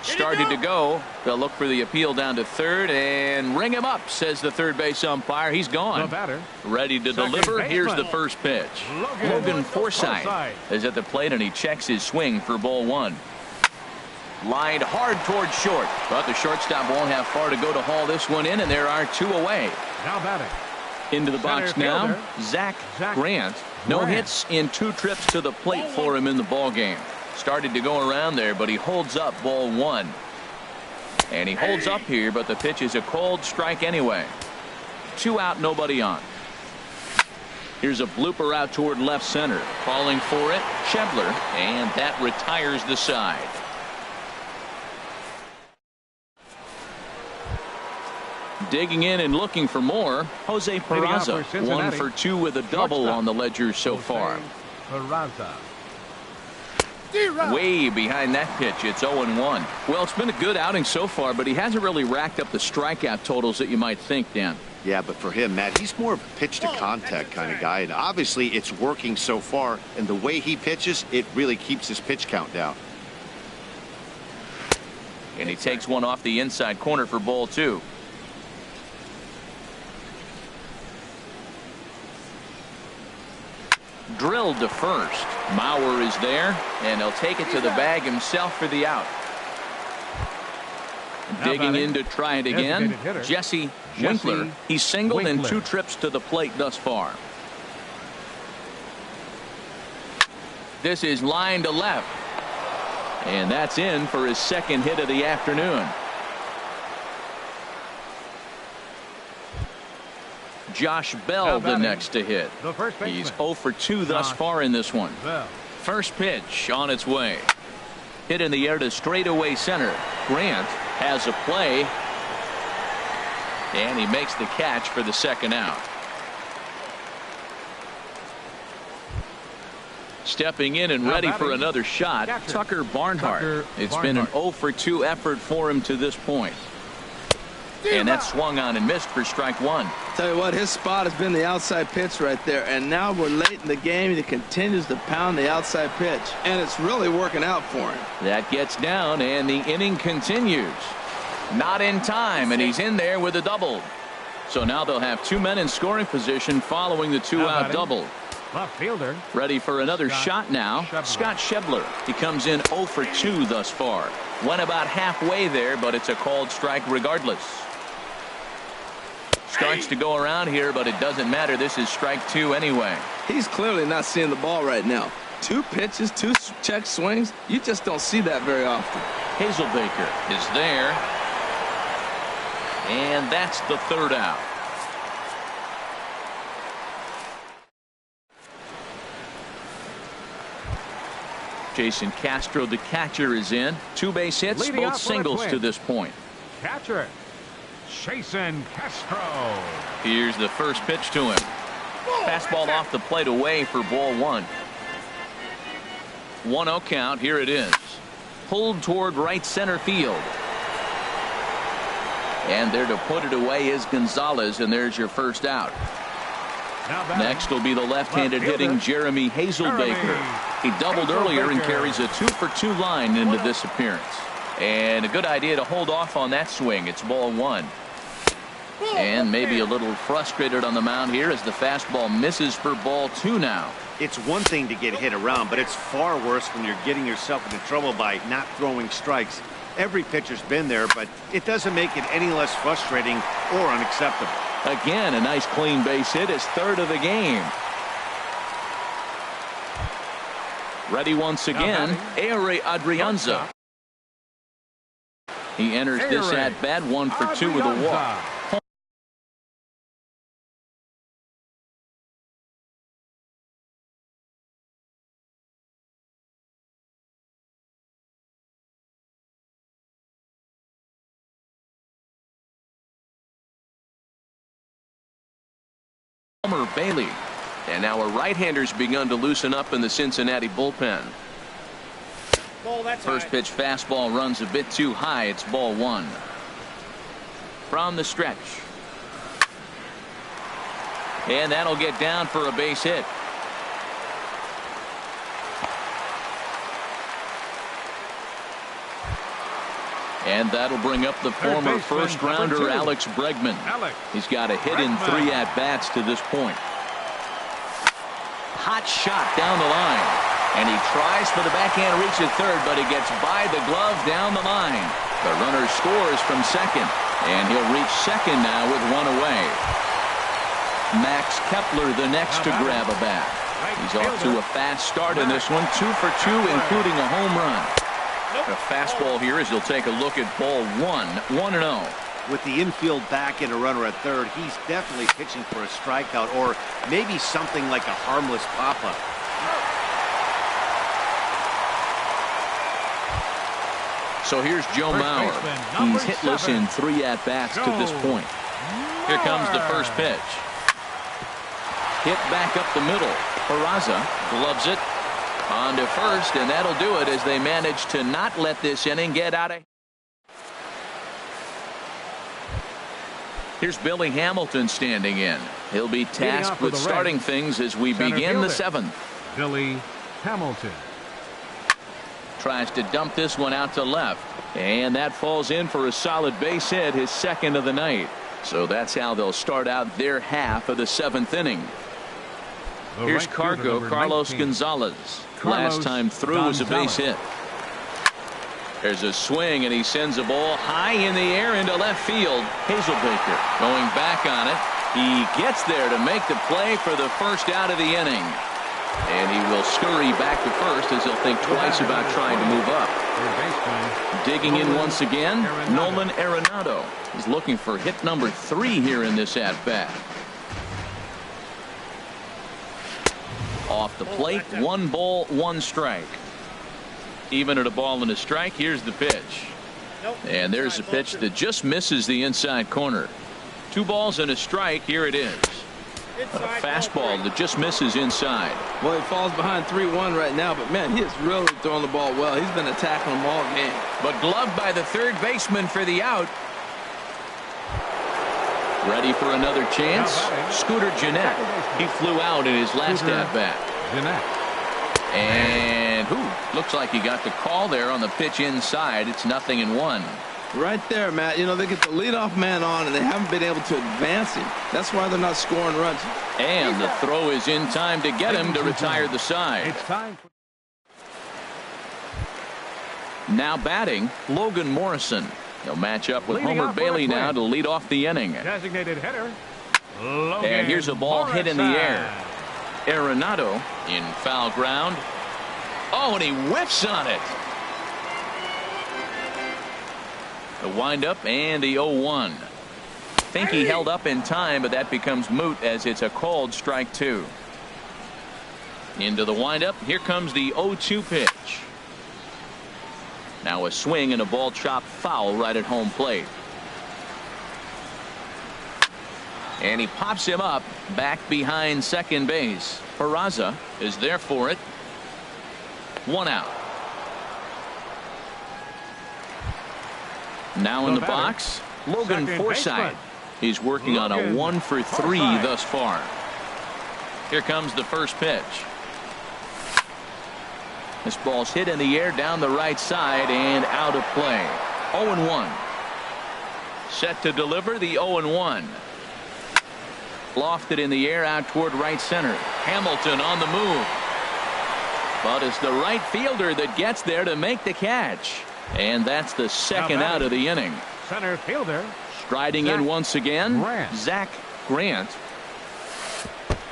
Started to go. They'll look for the appeal down to third and ring him up, says the third base umpire. He's gone. Ready to deliver. Here's the first pitch. Logan Forsythe is at the plate and he checks his swing for ball 1. Lined hard towards short, but the shortstop won't have far to go to haul this one in, and there are 2 away.
Now batting.
Into the box now, Zach Grant. No hits in 2 trips to the plate for him in the ball game. Started to go around there, but he holds up ball 1. And he holds up here, but the pitch is a cold strike anyway. 2 out, nobody on. Here's a blooper out toward left center. Calling for it, Schebler, and that retires the side. Digging in and looking for more, Jose Peraza. 1 for 2 with a double on the ledger so far.
Peraza.
Way behind that pitch. It's 0-1. Well, it's been a good outing so far, but he hasn't really racked up the strikeout totals that you might think, Dan.
Yeah, but for him, Matt, he's more of a pitch to contact kind of guy, and obviously it's working so far, and the way he pitches, it really keeps his pitch count down.
And he takes one off the inside corner for ball 2. Drilled to first. Mauer is there, and he'll take it to the bag himself for the out. Digging in to try it again, Jesse Winkler. He's singled in 2 trips to the plate thus far. This is line to left. And that's in for his second hit of the afternoon. Josh Bell the next to hit. He's 0 for 2 thus far in this one. First pitch on its way. Hit in the air to straightaway center. Grant has a play. And he makes the catch for the second out. Stepping in and ready for another shot, Tucker Barnhart. It's been an 0 for 2 effort for him to this point. And that swung on and missed for strike 1.
Tell you what, his spot has been the outside pitch right there. And now we're late in the game. He continues to pound the outside pitch. And it's really working out for him.
That gets down, and the inning continues. Not in time, and he's in there with a double. So now they'll have 2 men in scoring position following the 2-out double.
Left fielder.
Ready for another shot now. Scott Schebler. He comes in 0 for 2 thus far. Went about halfway there, but it's a called strike regardless. Starts to go around here, but it doesn't matter. This is strike 2 anyway.
He's clearly not seeing the ball right now. 2 pitches, 2 check swings. You just don't see that very often.
Hazelbaker is there. And that's the 3rd out. Jason Castro, the catcher, is in. 2 base hits,
Leading
both singles to this point.
Catcher, Jason Castro.
Here's the first pitch to him. Fastball off the plate away for ball 1. 1-0 count. Here it is. Pulled toward right center field. And there to put it away is Gonzalez, and there's your first out. Next will be the left-handed hitting Jeremy Hazelbaker. He doubled earlier and carries a 2 for 2 line into this appearance. And a good idea to hold off on that swing. It's ball 1. And maybe a little frustrated on the mound here as the fastball misses for ball 2 now.
It's one thing to get hit around, but it's far worse when you're getting yourself into trouble by not throwing strikes. Every pitcher's been there, but it doesn't make it any less frustrating or unacceptable.
Again, a nice clean base hit, his 3rd of the game. Ready once again, Ehire Adrianza. He enters this at bat 1 for 2 with a walk. Bailey. And now our right-handers begun to loosen up in the Cincinnati bullpen. First pitch fastball runs a bit too high. It's ball 1. From the stretch. And that'll get down for a base hit. And that'll bring up the former first-rounder Alex Bregman. He's got a hit in 3 at-bats to this point. Hot shot down the line. And he tries for the backhand reach at 3rd, but he gets by the glove down the line. The runner scores from 2nd. And he'll reach 2nd now with 1 away. Max Kepler the next to grab a bat. He's off to a fast start in this one. 2 for 2, including a home run. A fastball here as he'll take a look at ball 1. 1-0.
With the infield back and a runner at 3rd, he's definitely pitching for a strikeout or maybe something like a harmless pop-up.
So here's Joe Mauer. He's hitless in 3 at-bats to this point. Here comes the first pitch. Hit back up the middle. Peraza gloves it on to first, and that'll do it as they manage to not let this inning get out of. Here's Billy Hamilton standing in. He'll be tasked with starting things as we begin the 7th.
Billy Hamilton
tries to dump this one out to left, and that falls in for a solid base hit, his 2nd of the night. So that's how they'll start out their half of the 7th inning. Here's Carlos Gonzalez.
Carlos
Last time through was a base hit. There's a swing, and he sends a ball high in the air into left field. Hazelbaker going back on it. He gets there to make the play for the first out of the inning. And he will scurry back to first as he'll think twice about trying to move up. Digging in once again, Nolan Arenado is looking for hit number 3 here in this at-bat. Off the plate, 1 ball, 1 strike. Even at a ball and a strike, here's the pitch. And there's a pitch that just misses the inside corner. 2 balls and a strike, here it is. A fastball that just misses inside.
Well, he falls behind 3-1 right now, but man, he is really throwing the ball well. He's been attacking them all game.
But gloved by the third baseman for the out. Ready for another chance. Scooter Gennett. He flew out in his last at-bat. And looks like he got the call there on the pitch inside. It's 0-1.
Right there, Matt. You know, they get the leadoff man on, and they haven't been able to advance him. That's why they're not scoring runs.
And the throw is in time to get him to retire the side.
It's time.
Now batting, Logan Morrison. He'll match up with
Leading
Homer
off for
Bailey
a
now
twin.
to lead off the inning.
Designated hitter. Logan
And here's a ball hit in the air.
Morrison.
Arenado in foul ground. Oh, and he whiffs on it. The windup and the 0-1. Think he held up in time, but that becomes moot as it's a called strike 2. Into the windup. Here comes the 0-2 pitch. Now a swing and a ball chopped foul right at home plate. And he pops him up back behind second base. Peraza is there for it. 1 out. Now in the box, Logan Forsythe. He's working on a 1-for-3 thus far. Here comes the first pitch. This ball's hit in the air down the right side and out of play. 0-1. Set to deliver the 0-1. Lofted in the air out toward right center. Hamilton on the move. But it's the right fielder that gets there to make the catch. And that's the second out of the inning.
Center fielder.
Striding in once again,
Grant.
Zach Grant.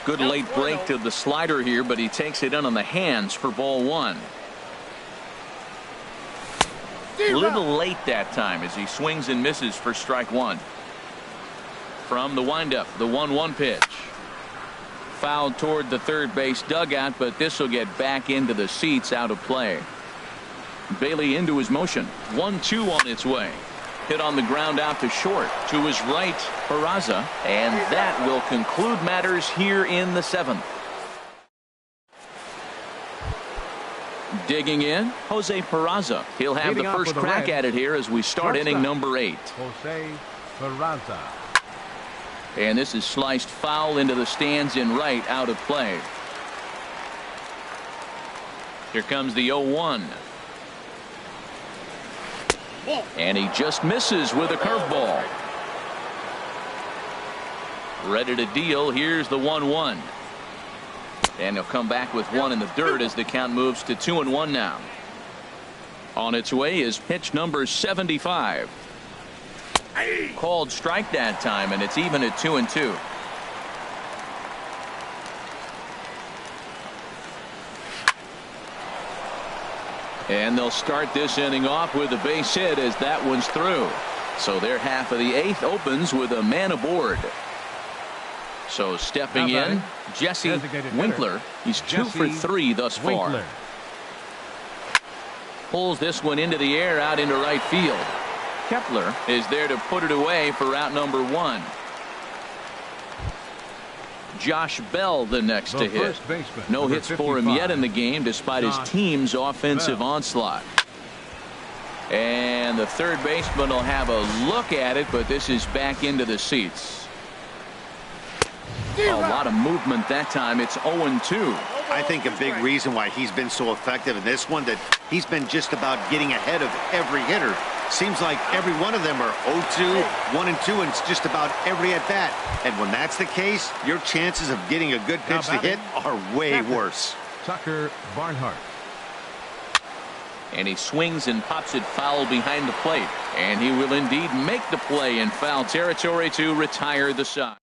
Good late break to the slider here, but he takes it in on the hands for ball 1. A little late that time as he swings and misses for strike 1. From the windup, the 1-1 pitch. Fouled toward the third base dugout, but this will get back into the seats, out of play. Bailey into his motion. 1-2 on its way. Hit on the ground out to short. To his right, Peraza. And that will conclude matters here in the 7th. Digging in, Jose Peraza. He'll have
Leading
the
off
first
with the
crack
Reds.
at it here as we start inning number 8.
Jose Peraza.
And this is sliced foul into the stands in right, out of play. Here comes the 0-1. And he just misses with a curveball. Ready to deal. Here's the 1-1. And he'll come back with 1 in the dirt as the count moves to 2-1 now. On its way is pitch number 75. Called strike that time, and it's even at 2-2. And they'll start this inning off with a base hit as that one's through. So their half of the 8th opens with a man aboard. So stepping in, Jesse Winkler. He's 2 for 3 thus far. Pulls this one into the air out into right field. Kepler is there to put it away for out number 1. Josh Bell the next to hit. No hits for him yet in the game despite his team's offensive onslaught. And the third baseman will have a look at it, but this is back into the seats. A lot of movement that time. It's 0-2.
I think a big reason why he's been so effective in this one, that he's been just about getting ahead of every hitter. Seems like every one of them are 0-2, 1-2, and it's just about every at bat. And when that's the case, your chances of getting a good pitch to hit are way worse.
Tucker Barnhart.
And he swings and pops it foul behind the plate. And he will indeed make the play in foul territory to retire the side.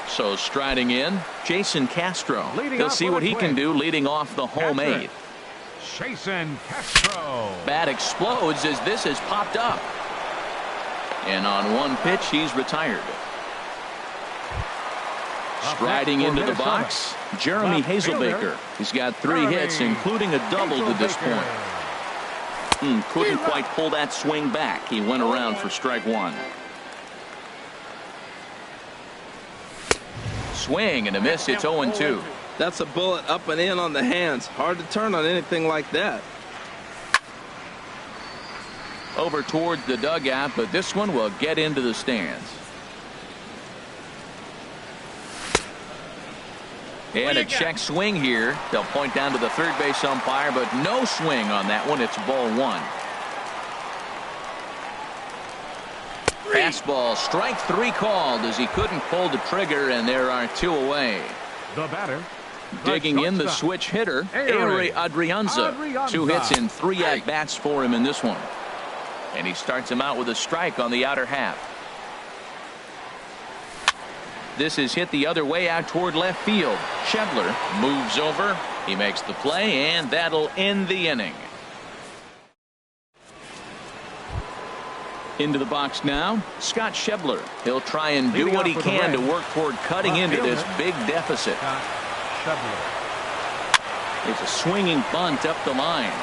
So striding in, Jason Castro. He'll see what he can do leading off the home eighth.
Jason Castro.
Bat explodes as this has popped up. And on one pitch, he's retired. Striding into the box, Jeremy Hazelbaker. He's got 3 hits, including a double to this point. Couldn't quite pull that swing back. He went around for strike 1. Swing and a miss. It's 0-2.
That's a bullet up and in on the hands. Hard to turn on anything like that.
Over towards the dugout, but this one will get into the stands. And a check swing here. They'll point down to the third base umpire, but no swing on that one. It's ball 1. Fastball, strike 3 called as he couldn't pull the trigger, and there are 2 away.
The batter.
Digging in the switch hitter, Ehire Adrianza. 2 hits and 3 at-bats for him in this one. And he starts him out with a strike on the outer half. This is hit the other way out toward left field. Schebler moves over. He makes the play, and that'll end the inning. Into the box now, Scott Schebler. He'll try and do what he can to work toward cutting into this big deficit. It's a swinging bunt up the line.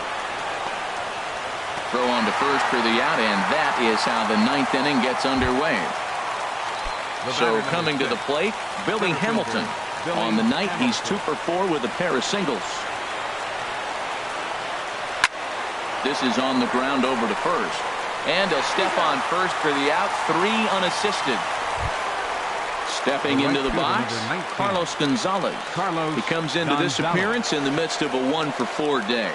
Throw on to first for the out, and that is how the 9th inning gets underway. So coming to the plate, Billy Hamilton. On the night, he's 2 for 4 with a pair of singles. This is on the ground over to first. And he'll step on first for the out, 3 unassisted. Stepping into the box, Carlos Gonzalez. He comes into this appearance in the midst of a 1 for 4 day.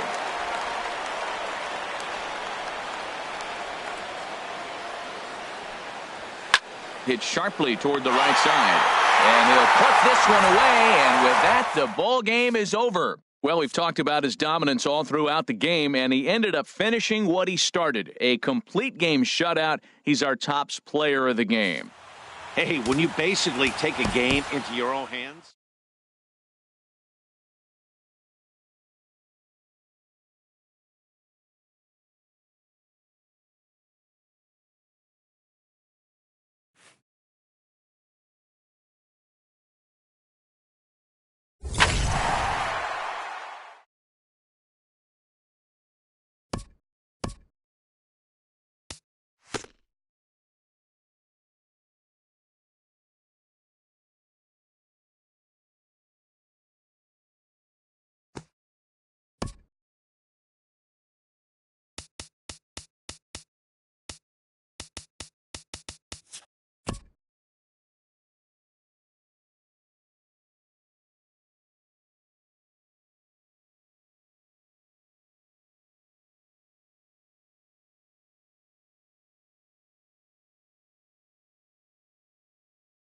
Hit sharply toward the right side. And he'll put this one away, and with that, the ball game is over. Well, we've talked about his dominance all throughout the game, and he ended up finishing what he started. A complete game shutout. He's our top player of the game.
Hey, when you basically take a game into your own hands.